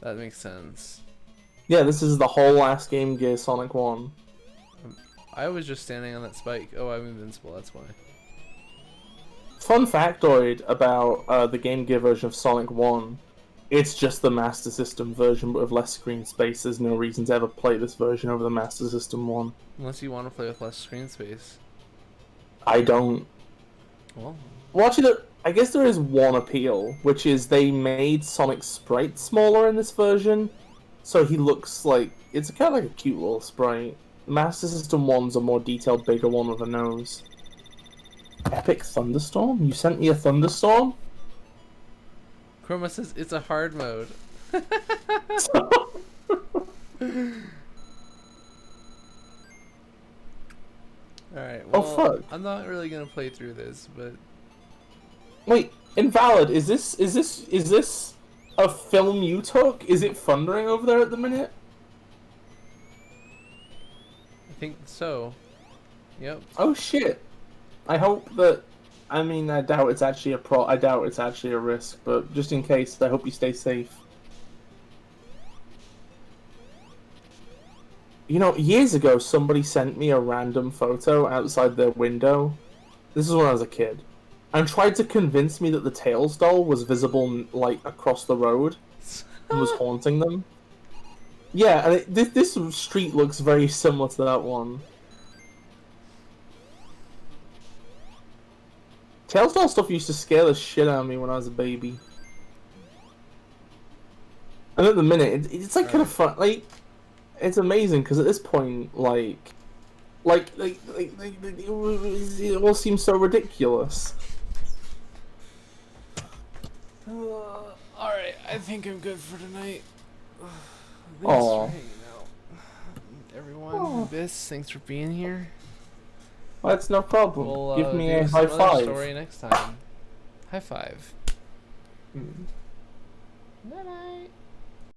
that makes sense. Yeah, this is the whole last Game Gear Sonic 1. I was just standing on that spike. Oh, I'm invincible, that's why. Fun factoid about the Game Gear version of Sonic 1. It's just the Master System version, but with less screen space. There's no reason to ever play this version over the Master System one. Unless you want to play with less screen space. I don't. Well, Actually, I guess there is one appeal, which is they made Sonic's sprite smaller in this version, so he looks like... It's kind of like a cute little sprite. The Master System one's a more detailed, bigger one with a nose. Epic Thunderstorm? You sent me a thunderstorm? Chroma says it's a hard mode. Alright, well, fuck. I'm not really gonna play through this, but... Wait, Invalid, is this a film you took? Is it thundering over there at the minute? I think so. Yep. Oh shit. I hope that... I mean, I doubt it's actually I doubt it's actually a risk, but just in case, I hope you stay safe. You know, years ago, somebody sent me a random photo outside their window. This is when I was a kid. And tried to convince me that the Tails doll was visible, like, across the road. And was haunting them. Yeah, and this street looks very similar to that one. Tails doll stuff used to scare the shit out of me when I was a baby. And at the minute, it's like kind of fun. Like, it's amazing because at this point, like it all seems so ridiculous. Alright, I think I'm good for tonight. Thanks Aw. for hanging out. Everyone, Aw. Abyss, thanks for being here. Well, that's no problem. We'll Give me do a some high other five. story next time. High five. Mm. Night night.